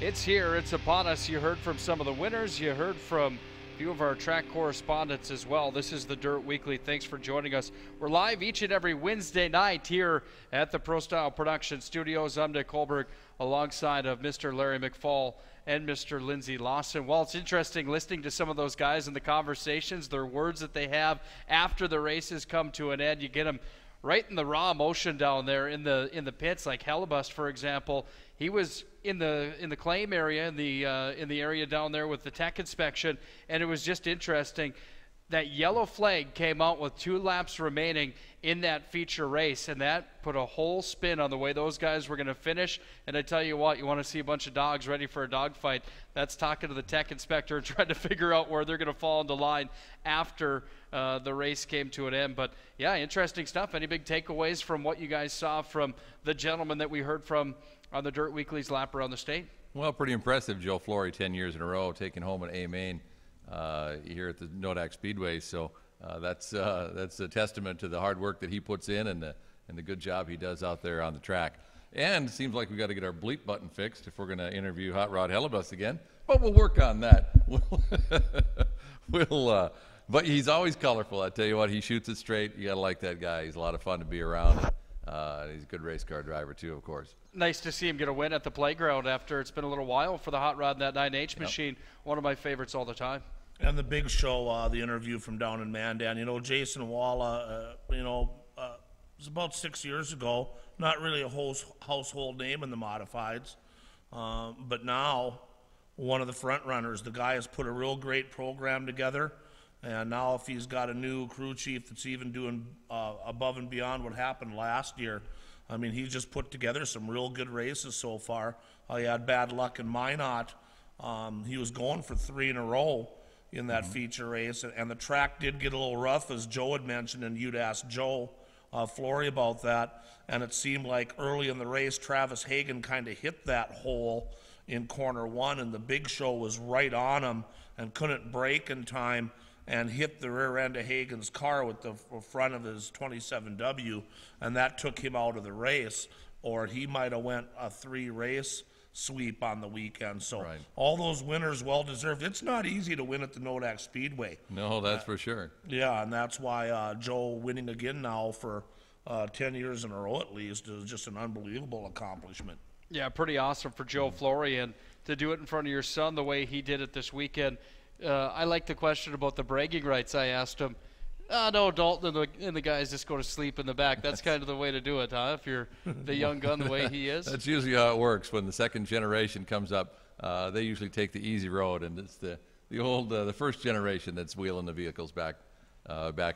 It's here, it's upon us. You heard from some of the winners, you heard from a few of our track correspondents as well. This is the Dirt Weekly. Thanks for joining us. We're live each and every Wednesday night here at the Pro Style Production Studios. I'm Nick Hulberg alongside of Mr. Larry McFall and Mr. Lindsay Lawson. Well, it's interesting listening to some of those guys in the conversations, their words that they have after the races come to an end. You get them right in the raw emotion down there in the pits, like Hellebust, for example. He was in the claim area, in the area down there with the tech inspection, and it was just interesting. That yellow flag came out with 2 laps remaining in that feature race, and that put a whole spin on the way those guys were going to finish. And I tell you what, you want to see a bunch of dogs ready for a dogfight. That's talking to the tech inspector and trying to figure out where they're going to fall into line after the race came to an end. But yeah, interesting stuff. Any big takeaways from what you guys saw from the gentleman that we heard from on the Dirt Weekly's lap around the state? Well, pretty impressive. Joe Flory, 10 years in a row, taking home an A main here at the Nodak Speedway. So that's a testament to the hard work that he puts in and the good job he does out there on the track. And it seems like we've got to get our bleep button fixed if we're going to interview Hot Rod Hellebust again. But we'll work on that. But he's always colorful. I tell you what, he shoots it straight. You got to like that guy. He's a lot of fun to be around. He's a good race car driver, too, of course. Nice to see him get a win at the playground after it's been a little while for the Hot Rod and that 9H machine. One of my favorites all the time. And the big show, the interview from down in Mandan. You know, Jason Walla, it was about 6 years ago. Not really a household name in the modifieds. But now, one of the front runners. The guy has put a real great program together. And now if he's got a new crew chief that's even doing above and beyond what happened last year, I mean, he's just put together some real good races so far. He had bad luck in Minot. He was going for 3 in a row in that feature race, and the track did get a little rough, as Joe had mentioned, and you'd asked Joe Flory about that, and it seemed like early in the race, Travis Hagen kind of hit that hole in corner 1, and the big show was right on him and couldn't brake in time, and hit the rear end of Hagen's car with the front of his 27W, and that took him out of the race, or he might have went a 3-race sweep on the weekend. So all those winners well-deserved. It's not easy to win at the Nodak Speedway. No, that's for sure. Yeah, and that's why Joe winning again now for 10 years in a row at least is just an unbelievable accomplishment. Yeah, pretty awesome for Joe Flory, and to do it in front of your son the way he did it this weekend. I like the question about the bragging rights. I asked him, no, Dalton and the guys just go to sleep in the back. That's kind of the way to do it, huh? If you're the young gun the way he is. That's usually how it works. When the second generation comes up, they usually take the easy road, and it's the first generation that's wheeling the vehicles back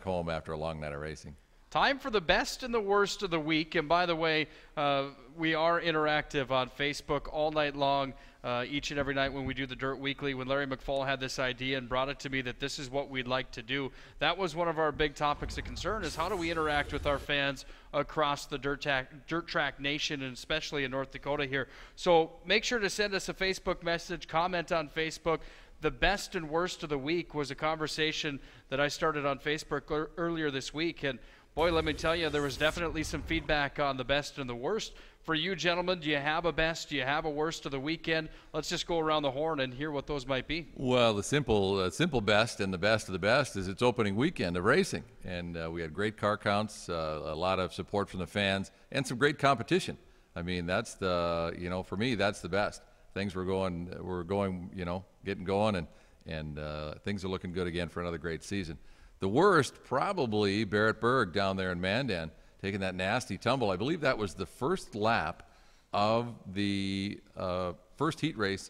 home after a long night of racing. Time for the best and the worst of the week. And by the way, we are interactive on Facebook all night long, each and every night when we do the Dirt Weekly. When Larry McFall had this idea and brought it to me that this is what we'd like to do, that was one of our big topics of concern, is how do we interact with our fans across the dirt track nation, and especially in North Dakota here. So make sure to send us a Facebook message, comment on Facebook. The best and worst of the week was a conversation that I started on Facebook earlier this week, and boy, let me tell you, there was definitely some feedback on the best and the worst. For you gentlemen, do you have a best? Do you have a worst of the weekend? Let's just go around the horn and hear what those might be. Well, the simple best and the best of the best is its opening weekend of racing. And we had great car counts, a lot of support from the fans, and some great competition. I mean, that's for me, that's the best. Things were going, getting going, and things are looking good again for another great season. The worst, probably Barrett Berg down there in Mandan, taking that nasty tumble. I believe that was the first lap of the first heat race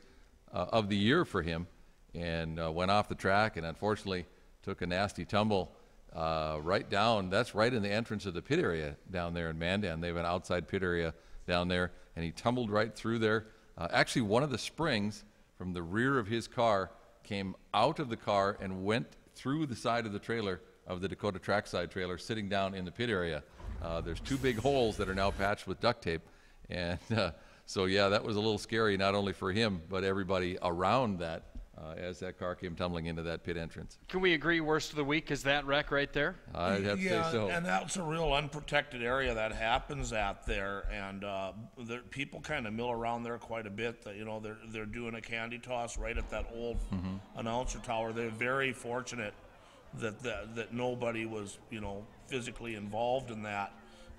of the year for him, and went off the track and unfortunately took a nasty tumble right down. That's right in the entrance of the pit area down there in Mandan. They have an outside pit area down there, and he tumbled right through there. Actually, one of the springs from the rear of his car came out of the car and went through the side of the trailer of the Dakota Trackside trailer sitting down in the pit area. There's 2 big holes that are now patched with duct tape. And so, yeah, that was a little scary, not only for him, but everybody around that as that car came tumbling into that pit entrance. Can we agree worst of the week is that wreck right there? I'd have to say so. And that's a real unprotected area that happens out there, and people kind of mill around there quite a bit. You know, they're doing a candy toss right at that old announcer tower. They're very fortunate that nobody was, you know, physically involved in that,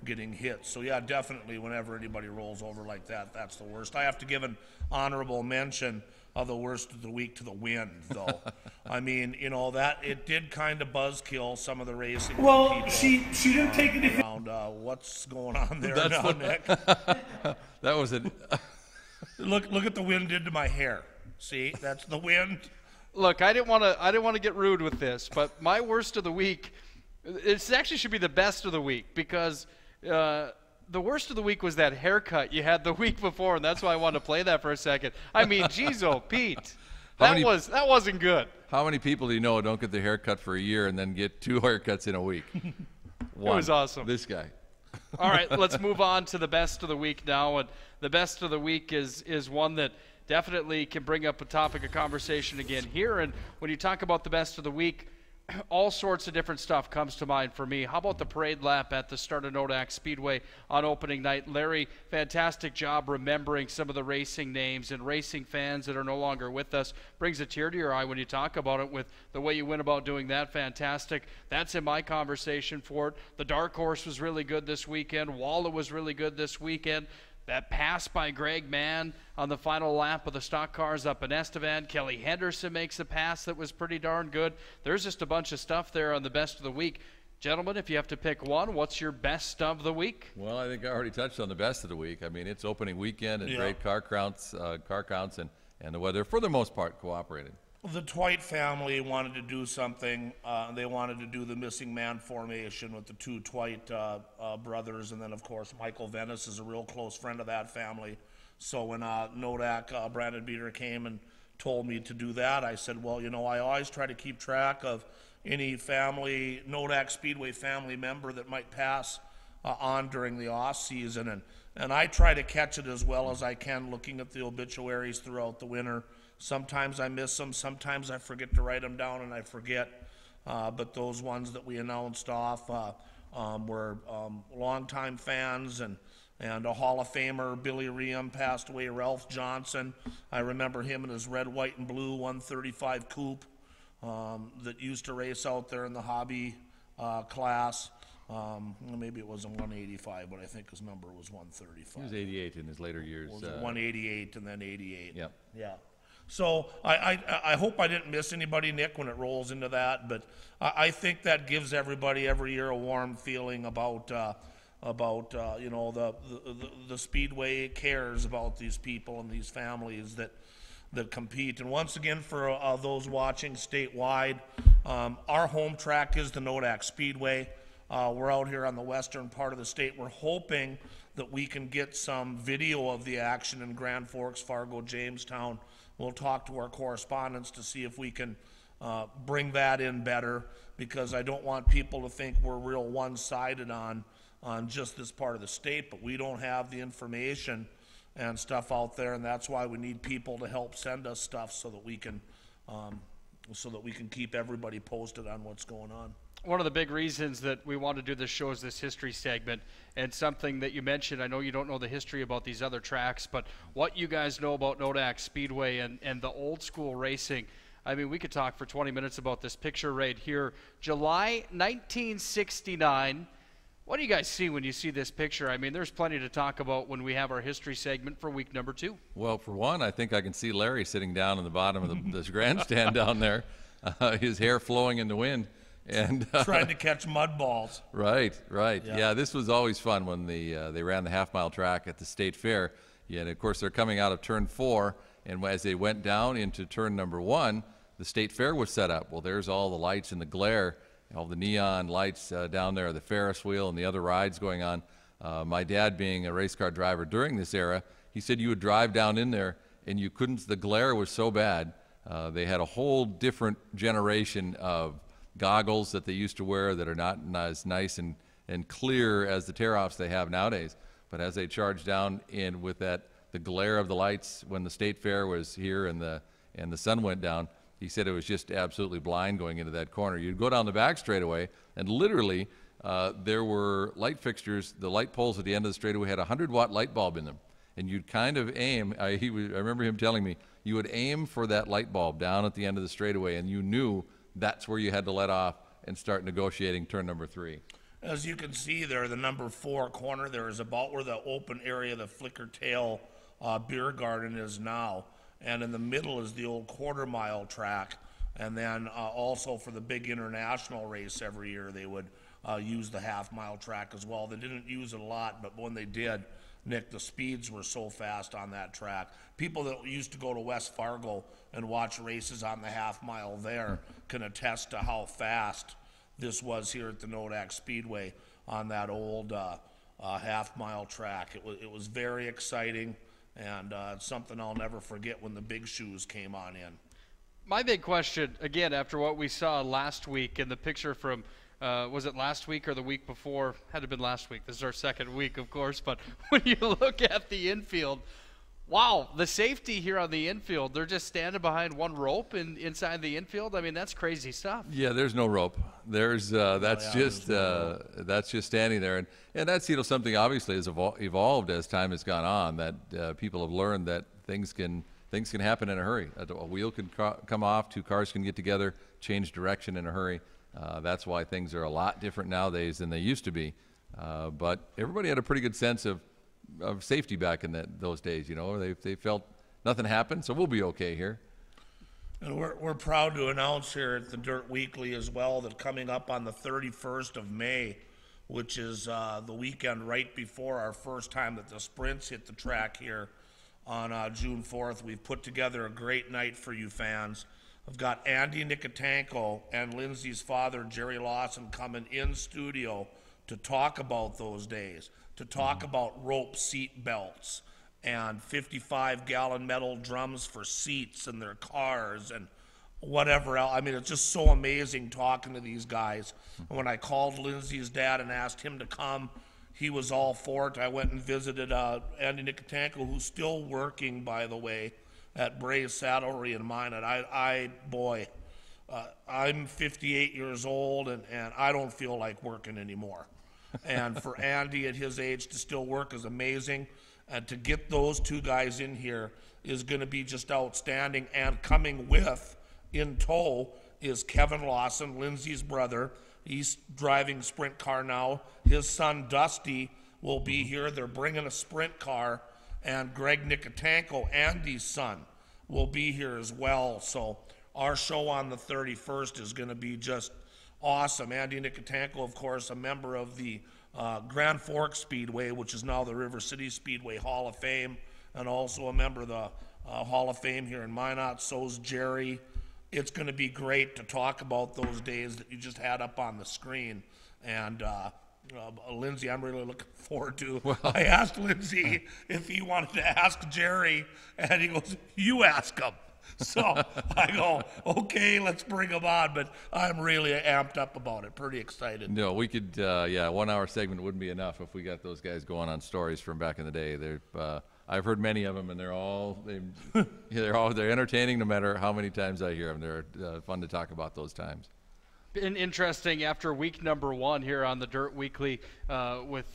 getting hit. So yeah, definitely whenever anybody rolls over like that, that's the worst. I have to give an honorable mention of the worst of the week to the wind, though. I mean, you know, that it did kind of buzzkill some of the racing. Well, people she didn't take it around. What's going on there That's now, Nick? That was it. Look at the wind did to my hair. See, that's the wind. Look, I didn't want to get rude with this, but my worst of the week, it actually should be the best of the week, because the worst of the week was that haircut you had the week before, and that's why I wanted to play that for a second. I mean, geez, oh, Pete, that wasn't good. How many people do you know don't get their haircut for a year and then get 2 haircuts in a week? It was awesome. This guy. All right, let's move on to the best of the week now, and the best of the week is one that definitely can bring up a topic of conversation again here. And when you talk about the best of the week, all sorts of different stuff comes to mind for me. How about the parade lap at the start of Nodak Speedway on opening night? Larry, fantastic job remembering some of the racing names, and racing fans that are no longer with us. Brings a tear to your eye when you talk about it with the way you went about doing that. Fantastic. That's in my conversation for it. The Dark Horse was really good this weekend. Walla was really good this weekend. That pass by Greg Mann on the final lap of the stock cars up in Estevan. Kelly Henderson makes a pass that was pretty darn good. There's just a bunch of stuff there on the best of the week. Gentlemen, if you have to pick one, what's your best of the week? Well, I think I already touched on the best of the week. I mean, it's opening weekend and great car counts and the weather, for the most part, cooperated. The Twite family wanted to do something. They wanted to do the missing man formation with the 2 Twite brothers, and then of course Michael Venice is a real close friend of that family. So when Nodak Brandon Beater came and told me to do that, I said, well, you know, I always try to keep track of any family, Nodak Speedway family member that might pass on during the off season, and I try to catch it as well as I can, looking at the obituaries throughout the winter. Sometimes I miss them, sometimes I forget to write them down and I forget. But those ones that we announced off were longtime fans, and a Hall of Famer, Billy Riem, passed away. Ralph Johnson, I remember him in his red, white, and blue 135 coupe that used to race out there in the hobby class. Maybe it was a 185, but I think his number was 135. He was 88 in his later years. Was 188 and then 88. Yep. Yeah. So I hope I didn't miss anybody, Nick, when it rolls into that. But I think that gives everybody every year a warm feeling about you know, the Speedway cares about these people and these families that compete. And once again, for those watching statewide, our home track is the Nodak Speedway. We're out here on the western part of the state. We're hoping that we can get some video of the action in Grand Forks, Fargo, Jamestown. We'll talk to our correspondents to see if we can bring that in better, because I don't want people to think we're real one-sided on just this part of the state, but we don't have the information and stuff out there, and that's why we need people to help send us stuff so that we can keep everybody posted on what's going on. One of the big reasons that we want to do this show is this history segment, and something that you mentioned. I know you don't know the history about these other tracks, but what you guys know about Nodak Speedway and the old school racing. I mean, we could talk for 20 minutes about this picture right here. July 1969. What do you guys see when you see this picture? I mean, there's plenty to talk about when we have our history segment for week number 2. Well, for one, I think I can see Larry sitting down in the bottom of this grandstand down there, his hair flowing in the wind. And trying to catch mud balls. Right. Yeah, this was always fun when they ran the half-mile track at the state fair. Yeah, and of course they're coming out of turn 4, and as they went down into turn number 1, the state fair was set up. Well, there's all the lights and the glare, all the neon lights down there, the Ferris wheel and the other rides going on. My dad, being a race car driver during this era, he said you would drive down in there and you couldn't, the glare was so bad. They had a whole different generation of goggles that they used to wear that are not as nice and clear as the tear-offs they have nowadays. But as they charged down in with the glare of the lights when the state fair was here and the sun went down, he said it was just absolutely blind going into that corner. You'd go down the back straightaway, and literally there were light fixtures. The light poles at the end of the straightaway had a 100-watt light bulb in them, and you'd kind of aim. I remember him telling me you would aim for that light bulb down at the end of the straightaway, and you knew that's where you had to let off and start negotiating turn number 3. As you can see there, the number 4 corner there is about where the open area, the Flicker Tail beer garden is now. And in the middle is the old quarter-mile track. And then also for the big international race every year, they would use the half-mile track as well. They didn't use it a lot, but when they did, Nick, the speeds were so fast on that track. People that used to go to West Fargo and watch races on the half-mile there can attest to how fast this was here at the Nodak Speedway on that old half-mile track. It was very exciting. And it's something I'll never forget when the big shoes came on in. My big question, again, after what we saw last week in the picture from, was it last week or the week before? Had to have been last week. This is our second week, of course. But when you look at the infield, wow, the safety here on the infield, they're just standing behind one rope inside the infield. I mean, that's crazy stuff. Yeah, there's no rope. There's that's just standing there, and that's something obviously has evolved as time has gone on. That people have learned that things can happen in a hurry. A wheel can come off, 2 cars can get together, change direction in a hurry. That's why things are a lot different nowadays than they used to be. But everybody had a pretty good sense of safety back in those days. They felt nothing happened, so we'll be okay here. And we're proud to announce here at the Dirt Weekly as well that coming up on the 31st of May, which is the weekend right before our first time that the sprints hit the track here on June 4th, we've put together a great night for you fans. I've got Andy Nicotanko and Lindsay's father, Jerry Lawson, coming in studio to talk about those days, to talk about rope seat belts and 55-gallon metal drums for seats in their cars and whatever else. I mean, it's just so amazing talking to these guys. And when I called Lindsay's dad and asked him to come, he was all for it. I went and visited Andy Nicotanko, who's still working, by the way, at Bray's Saddlery in Minot. I'm 58 years old, and I don't feel like working anymore. And for Andy at his age to still work is amazing. And to get those 2 guys in here is going to be just outstanding. And coming with, in tow, is Kevin Lawson, Lindsay's brother. He's driving sprint car now. His son, Dusty, will be here. They're bringing a sprint car. And Greg Nicotanko, Andy's son, will be here as well. So our show on the 31st is going to be just awesome. Andy Nicotanko, of course, a member of the Grand Forks Speedway, which is now the River City Speedway Hall of Fame, and also a member of the Hall of Fame here in Minot. So's Jerry. It's going to be great to talk about those days that you just had up on the screen. And Lindsay, I'm really looking forward to. Well, I asked Lindsay if he wanted to ask Jerry, and he goes, "You ask him." So I go, okay, let's bring him on. But I'm really amped up about it, pretty excited. No, we could, 1 hour segment wouldn't be enough if we got those guys going on stories from back in the day. I've heard many of them, and they're entertaining no matter how many times I hear them. They're fun to talk about those times. Interesting after week number 1 here on the Dirt Weekly with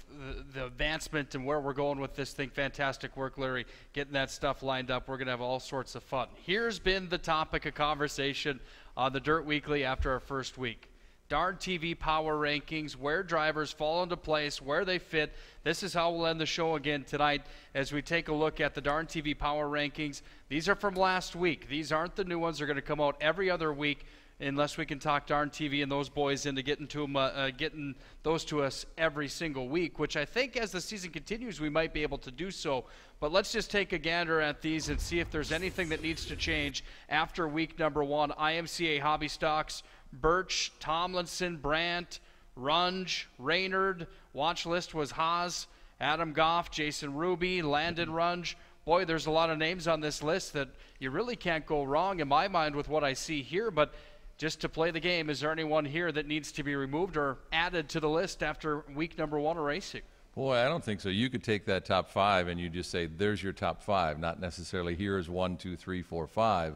the advancement and where we're going with this thing. Fantastic work, Larry, getting that stuff lined up. We're going to have all sorts of fun. Here's been the topic of conversation on the Dirt Weekly after our first week. Darn TV Power Rankings, where drivers fall into place, where they fit. This is how we'll end the show again tonight as we take a look at the Darn TV Power Rankings. These are from last week. These aren't the new ones. They're going to come out every other week. unless we can talk Darn TV and those boys into getting those to us every single week, which I think as the season continues we might be able to do so. But let's just take a gander at these and see if there's anything that needs to change after week number 1. IMCA Hobby Stocks, Birch, Tomlinson, Brandt, Runge, Raynard. Watch list was Haas, Adam Goff, Jason Ruby, Landon Runge. Boy, there's a lot of names on this list that you really can't go wrong in my mind with what I see here. But just to play the game, is there anyone here that needs to be removed or added to the list after week number 1 of racing? Boy, I don't think so. You could take that top 5 and you just say, there's your top 5. Not necessarily here's 1, 2, 3, 4, 5.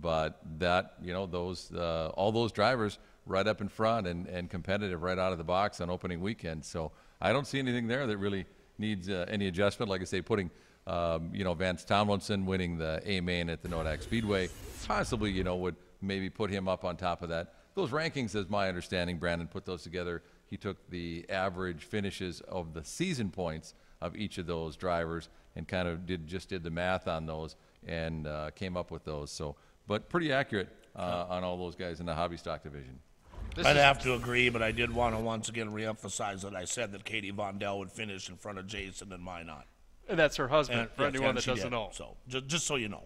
But that, those all those drivers right up in front and competitive right out of the box on opening weekend. So I don't see anything there that really needs any adjustment. Like I say, putting Vance Tomlinson winning the A main at the Nodak Speedway possibly would maybe put him up on top of that. Those rankings, as my understanding, Brandon put those together. He took the average finishes of the season points of each of those drivers and kind of did the math on those and came up with those. So, but pretty accurate on all those guys in the hobby stock division. I'd have to agree, but I did want to once again reemphasize that I said that Katie Vondell would finish in front of Jason and Minot. And that's her husband, for anyone that doesn't know. So, just so you know.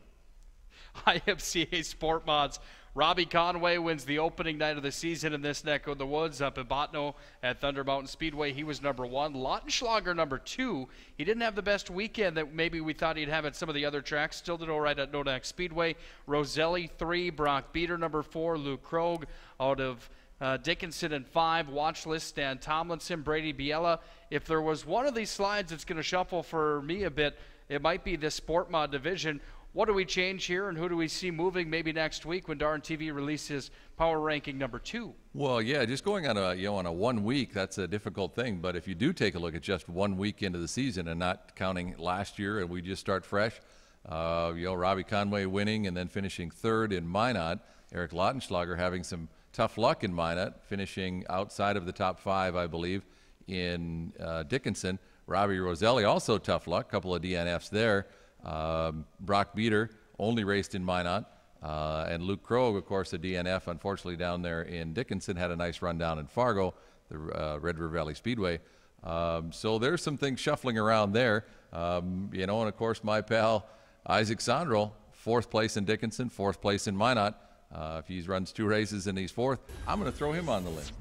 IMCA Sport Mods. Robbie Conway wins the opening night of the season in this neck of the woods up in Botno at Thunder Mountain Speedway. He was number 1. Lautenschlager number 2. He didn't have the best weekend that maybe we thought he'd have at some of the other tracks. Still did all right at Nodak Speedway. Roselli 3. Brock Beater number 4. Luke Krogh out of Dickinson and 5. Watch list Stan Tomlinson, Brady Biella. If there was one of these slides that's going to shuffle for me a bit, it might be this Sport Mod division. What do we change here, and who do we see moving maybe next week when Darn TV releases power ranking number 2? Well, yeah, just going on a 1 week, that's a difficult thing. But if you do take a look at just 1 week into the season and not counting last year, and we just start fresh, Robbie Conway winning and then finishing 3rd in Minot. Eric Lautenschlager having some tough luck in Minot, finishing outside of the top 5, I believe, in Dickinson. Robbie Roselli also tough luck, couple of DNFs there. Brock Beater only raced in Minot, and Luke Krogh, of course, a DNF, unfortunately, down there in Dickinson, had a nice run down in Fargo, the Red River Valley Speedway. So there's some things shuffling around there. And of course, my pal Isaac Sondrel, 4th place in Dickinson, 4th place in Minot. If he runs 2 races and he's 4th, I'm going to throw him on the list.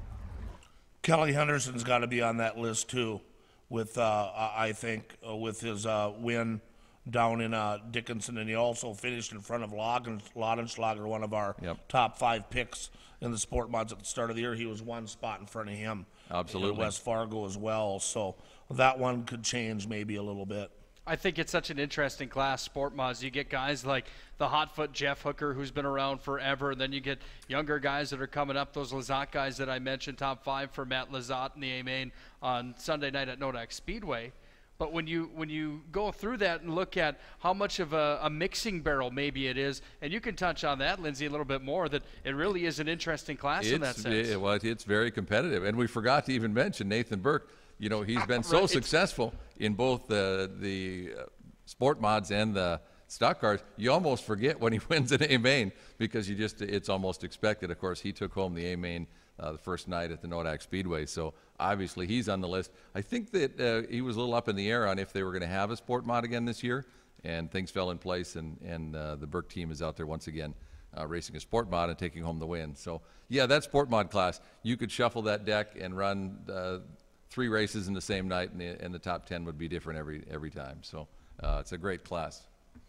Kelly Henderson's got to be on that list too, with I think with his win down in Dickinson, and he also finished in front of Lautenschlager, one of our top 5 picks in the Sport Mods at the start of the year. He was 1 spot in front of him. Absolutely. In West Fargo as well, so that one could change maybe a little bit. I think it's such an interesting class, Sport Mods. You get guys like the hotfoot Jeff Hooker, who's been around forever, and then you get younger guys that are coming up, those Lizotte guys that I mentioned, top 5 for Matt Lizotte in the A-Main on Sunday night at Nodak Speedway. But when you go through that and look at how much of a mixing barrel maybe it is, and you can touch on that, Lindsay, a little bit more, that it really is an interesting class in that sense. It's very competitive. And we forgot to even mention Nathan Burke. He's been so successful in both the Sport Mods and the stock cars. You almost forget when he wins an A-Main because it's almost expected. Of course, he took home the A-Main the first night at the Nodak Speedway. So obviously he's on the list. I think that he was a little up in the air on if they were going to have a Sport Mod again this year, and things fell in place, and the Burke team is out there once again racing a Sport Mod and taking home the win. So, yeah, that Sport Mod class, you could shuffle that deck and run 3 races in the same night, and the top 10 would be different every time. So it's a great class.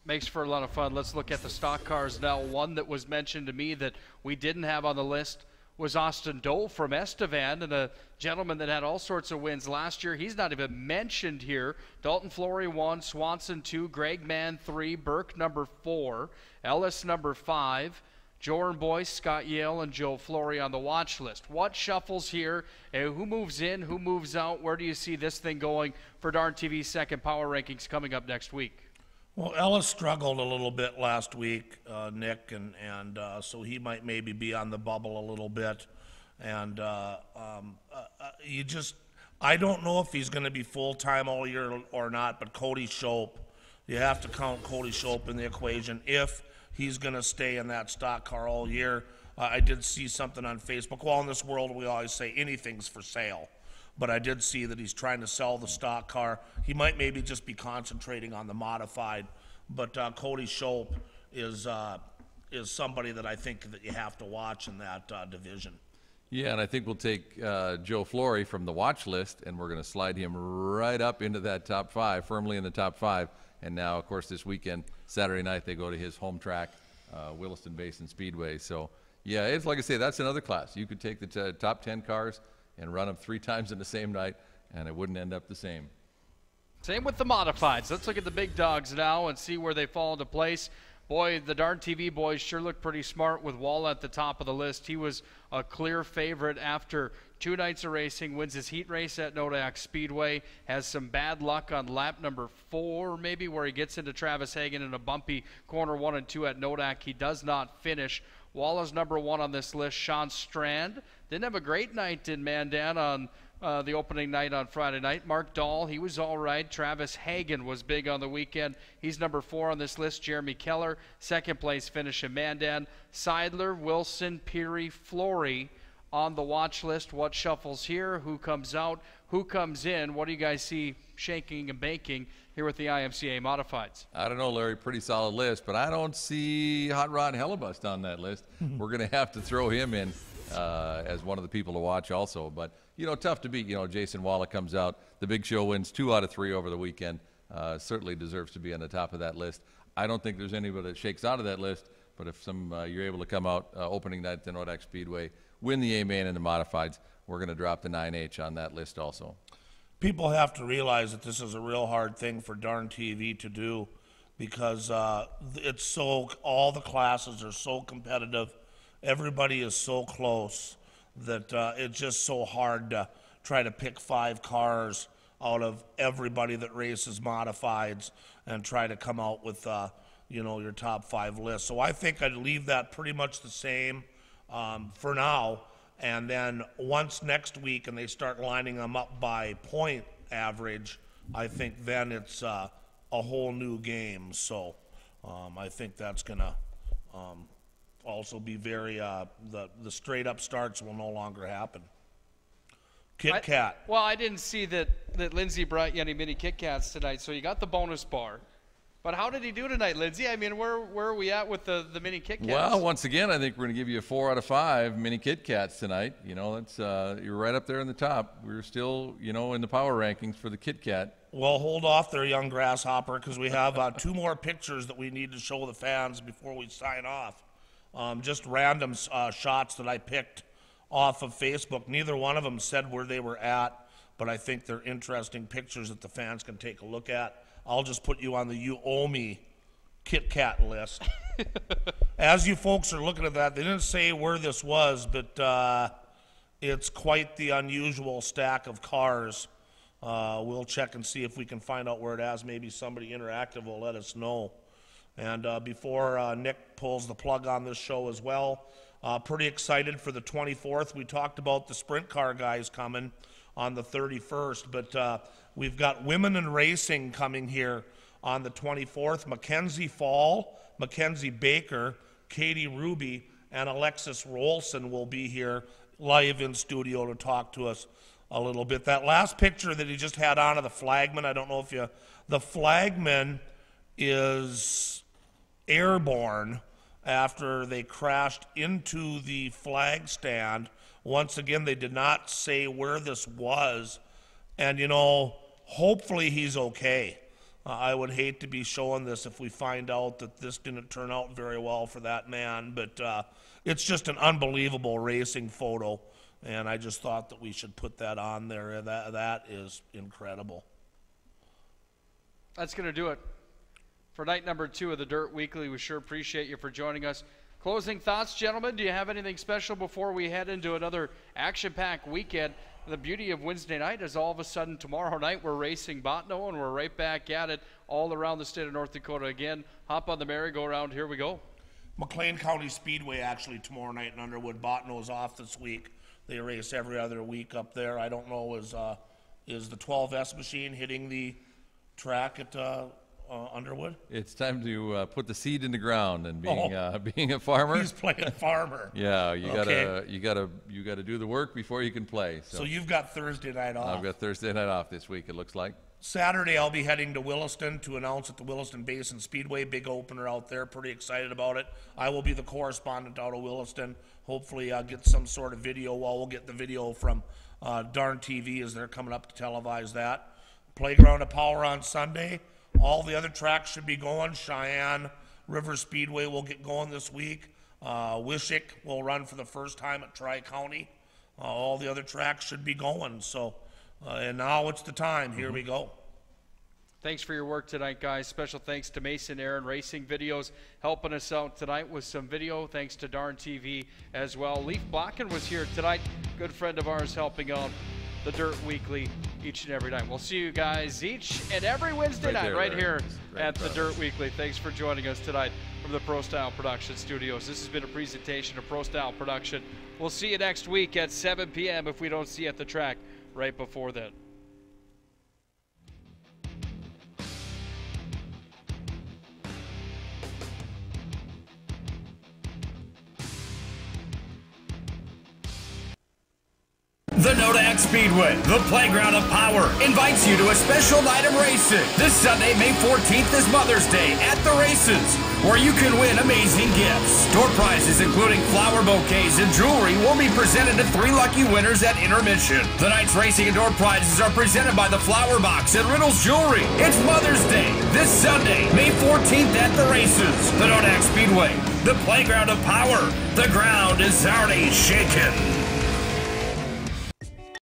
Makes for a lot of fun. Let's look at the stock cars now. One that was mentioned to me that we didn't have on the list was Austin Dole from Estevan, and a gentleman that had all sorts of wins last year. He's not even mentioned here. Dalton Flory 1, Swanson 2, Greg Mann 3, Burke number 4, Ellis number 5, Joran Boyce, Scott Yale, and Joe Flory on the watch list. What shuffles here? Who moves in? Who moves out? Where do you see this thing going for Darn TV's second power rankings coming up next week? Well, Ellis struggled a little bit last week, Nick, and so he might maybe be on the bubble a little bit. And I don't know if he's going to be full-time all year or not, but Cody Shope, you have to count Cody Shope in the equation if he's going to stay in that stock car all year. I did see something on Facebook. Well, in this world, we always say anything's for sale. But I did see that he's trying to sell the stock car. He might maybe just be concentrating on the modified. But Cody Shope is somebody that I think that you have to watch in that division. Yeah, and I think we'll take Joe Flory from the watch list, and we're going to slide him right up into that top 5, firmly in the top 5. And now, of course, this weekend, Saturday night, they go to his home track, Williston Basin Speedway. So, yeah, it's like I say, that's another class. You could take the top 10 cars and run them 3 times in the same night, and it wouldn't end up the same. Same with the modifieds. Let's look at the big dogs now and see where they fall into place. Boy, the Darn TV boys sure look pretty smart with Wall at the top of the list. He was a clear favorite after 2 nights of racing, wins his heat race at Nodak Speedway, has some bad luck on lap number 4 maybe, where he gets into Travis Hagen in a bumpy corner 1 and 2 at Nodak. He does not finish. Wall is number 1 on this list. Sean Strand didn't have a great night in Mandan on the opening night on Friday night. Mark Dahl, he was all right. Travis Hagen was big on the weekend. He's number 4 on this list. Jeremy Keller, second place finish in Mandan. Seidler, Wilson, Peary, Flory on the watch list. What shuffles here? Who comes out? Who comes in? What do you guys see shaking and baking here with the IMCA Modifieds? I don't know, Larry, pretty solid list, but I don't see Hot Rod Hellebust on that list. We're going to have to throw him in as one of the people to watch also. But, you know, tough to beat. You know, Jason Walla comes out. The Big Show wins 2 out of 3 over the weekend. Certainly deserves to be on the top of that list. I don't think there's anybody that shakes out of that list, but if you're able to come out opening night at the Nodak Speedway, win the A-Main and the Modifieds, we're going to drop the 9H on that list also. People have to realize that this is a real hard thing for Darn TV to do because it's so, all the classes are so competitive. Everybody is so close that it's just so hard to try to pick 5 cars out of everybody that races modifieds and try to come out with, you know, your top 5 list. So I think I'd leave that pretty much the same for now. And then once next week and they start lining them up by point average, I think then it's a whole new game. So I think that's going to also be very, the straight up starts will no longer happen. Kit Kat. Well, I didn't see that Lindsay brought you any mini Kit Kats tonight, so you got the bonus bar. But how did he do tonight, Lindsay? I mean, where are we at with the mini Kit Kats? Well, once again, I think we're going to give you a 4 out of 5 mini Kit Kats tonight. You know, that's you're right up there in the top. We're still, you know, in the power rankings for the Kit Kat. Well, hold off there, young grasshopper, because we have 2 more pictures that we need to show the fans before we sign off. Just random shots that I picked off of Facebook. Neither one of them said where they were at, but I think they're interesting pictures that the fans can take a look at. I'll just put you on the You Owe Me Kit Kat list. As you folks are looking at that, they didn't say where this was, but it's quite the unusual stack of cars. We'll check and see if we can find out where it is. Maybe somebody interactive will let us know. And before Nick pulls the plug on this show as well, pretty excited for the 24th. We talked about the sprint car guys coming on the 31st, but we've got Women in Racing coming here on the 24th. Mackenzie Fall, Mackenzie Baker, Katie Ruby, and Alexis Rolson will be here live in studio to talk to us a little bit. That last picture that he just had on of the flagman, I don't know if you... The flagman is airborne after they crashed into the flag stand. Once again, they did not say where this was. And, you know, hopefully he's okay. I would hate to be showing this if we find out that this didn't turn out very well for that man. But it's just an unbelievable racing photo. And I just thought that we should put that on there. That is incredible. That's going to do it for night number 2 of the Dirt Weekly. We sure appreciate you for joining us. Closing thoughts, gentlemen? Do you have anything special before we head into another action-packed weekend? The beauty of Wednesday night is all of a sudden tomorrow night we're racing Botno, and we're right back at it all around the state of North Dakota again. Hop on the merry-go-round. Here we go. McLean County Speedway actually tomorrow night in Underwood. Botno's off this week. They race every other week up there. I don't know, is the 12S machine hitting the track at Underwood? It's time to put the seed in the ground, and being a farmer. He's playing farmer. Yeah, you gotta do the work before you can play. So you've got Thursday night off. I've got Thursday night off this week, it looks like. Saturday, I'll be heading to Williston to announce at the Williston Basin Speedway. Big opener out there. Pretty excited about it. I will be the correspondent out of Williston. Hopefully I'll get some sort of video. Well, we'll get the video from Darn TV as they're coming up to televise that. Playground of Power on Sunday. All the other tracks should be going. Cheyenne River Speedway will get going this week. Wishick will run for the first time at Tri-County. All the other tracks should be going. So, and now it's the time. Here we go. Thanks for your work tonight, guys. Special thanks to Mason Aaron Racing Videos helping us out tonight with some video. Thanks to Darn TV as well. Leaf Blocken was here tonight. Good friend of ours helping out the Dirt Weekly each and every night. We'll see you guys each and every Wednesday night right here at the Dirt Weekly. Thanks for joining us tonight from the Pro Style Production Studios. This has been a presentation of Pro Style Production. We'll see you next week at 7 p.m. if we don't see you at the track right before then. The Nodak Speedway, the playground of power, invites you to a special night of racing. This Sunday, May 14th is Mother's Day at the races, where you can win amazing gifts. Door prizes including flower bouquets and jewelry will be presented to 3 lucky winners at intermission. The night's racing and door prizes are presented by the Flower Box and Riddles Jewelry. It's Mother's Day this Sunday, May 14th at the races. The Nodak Speedway, the playground of power. The ground is already shaken.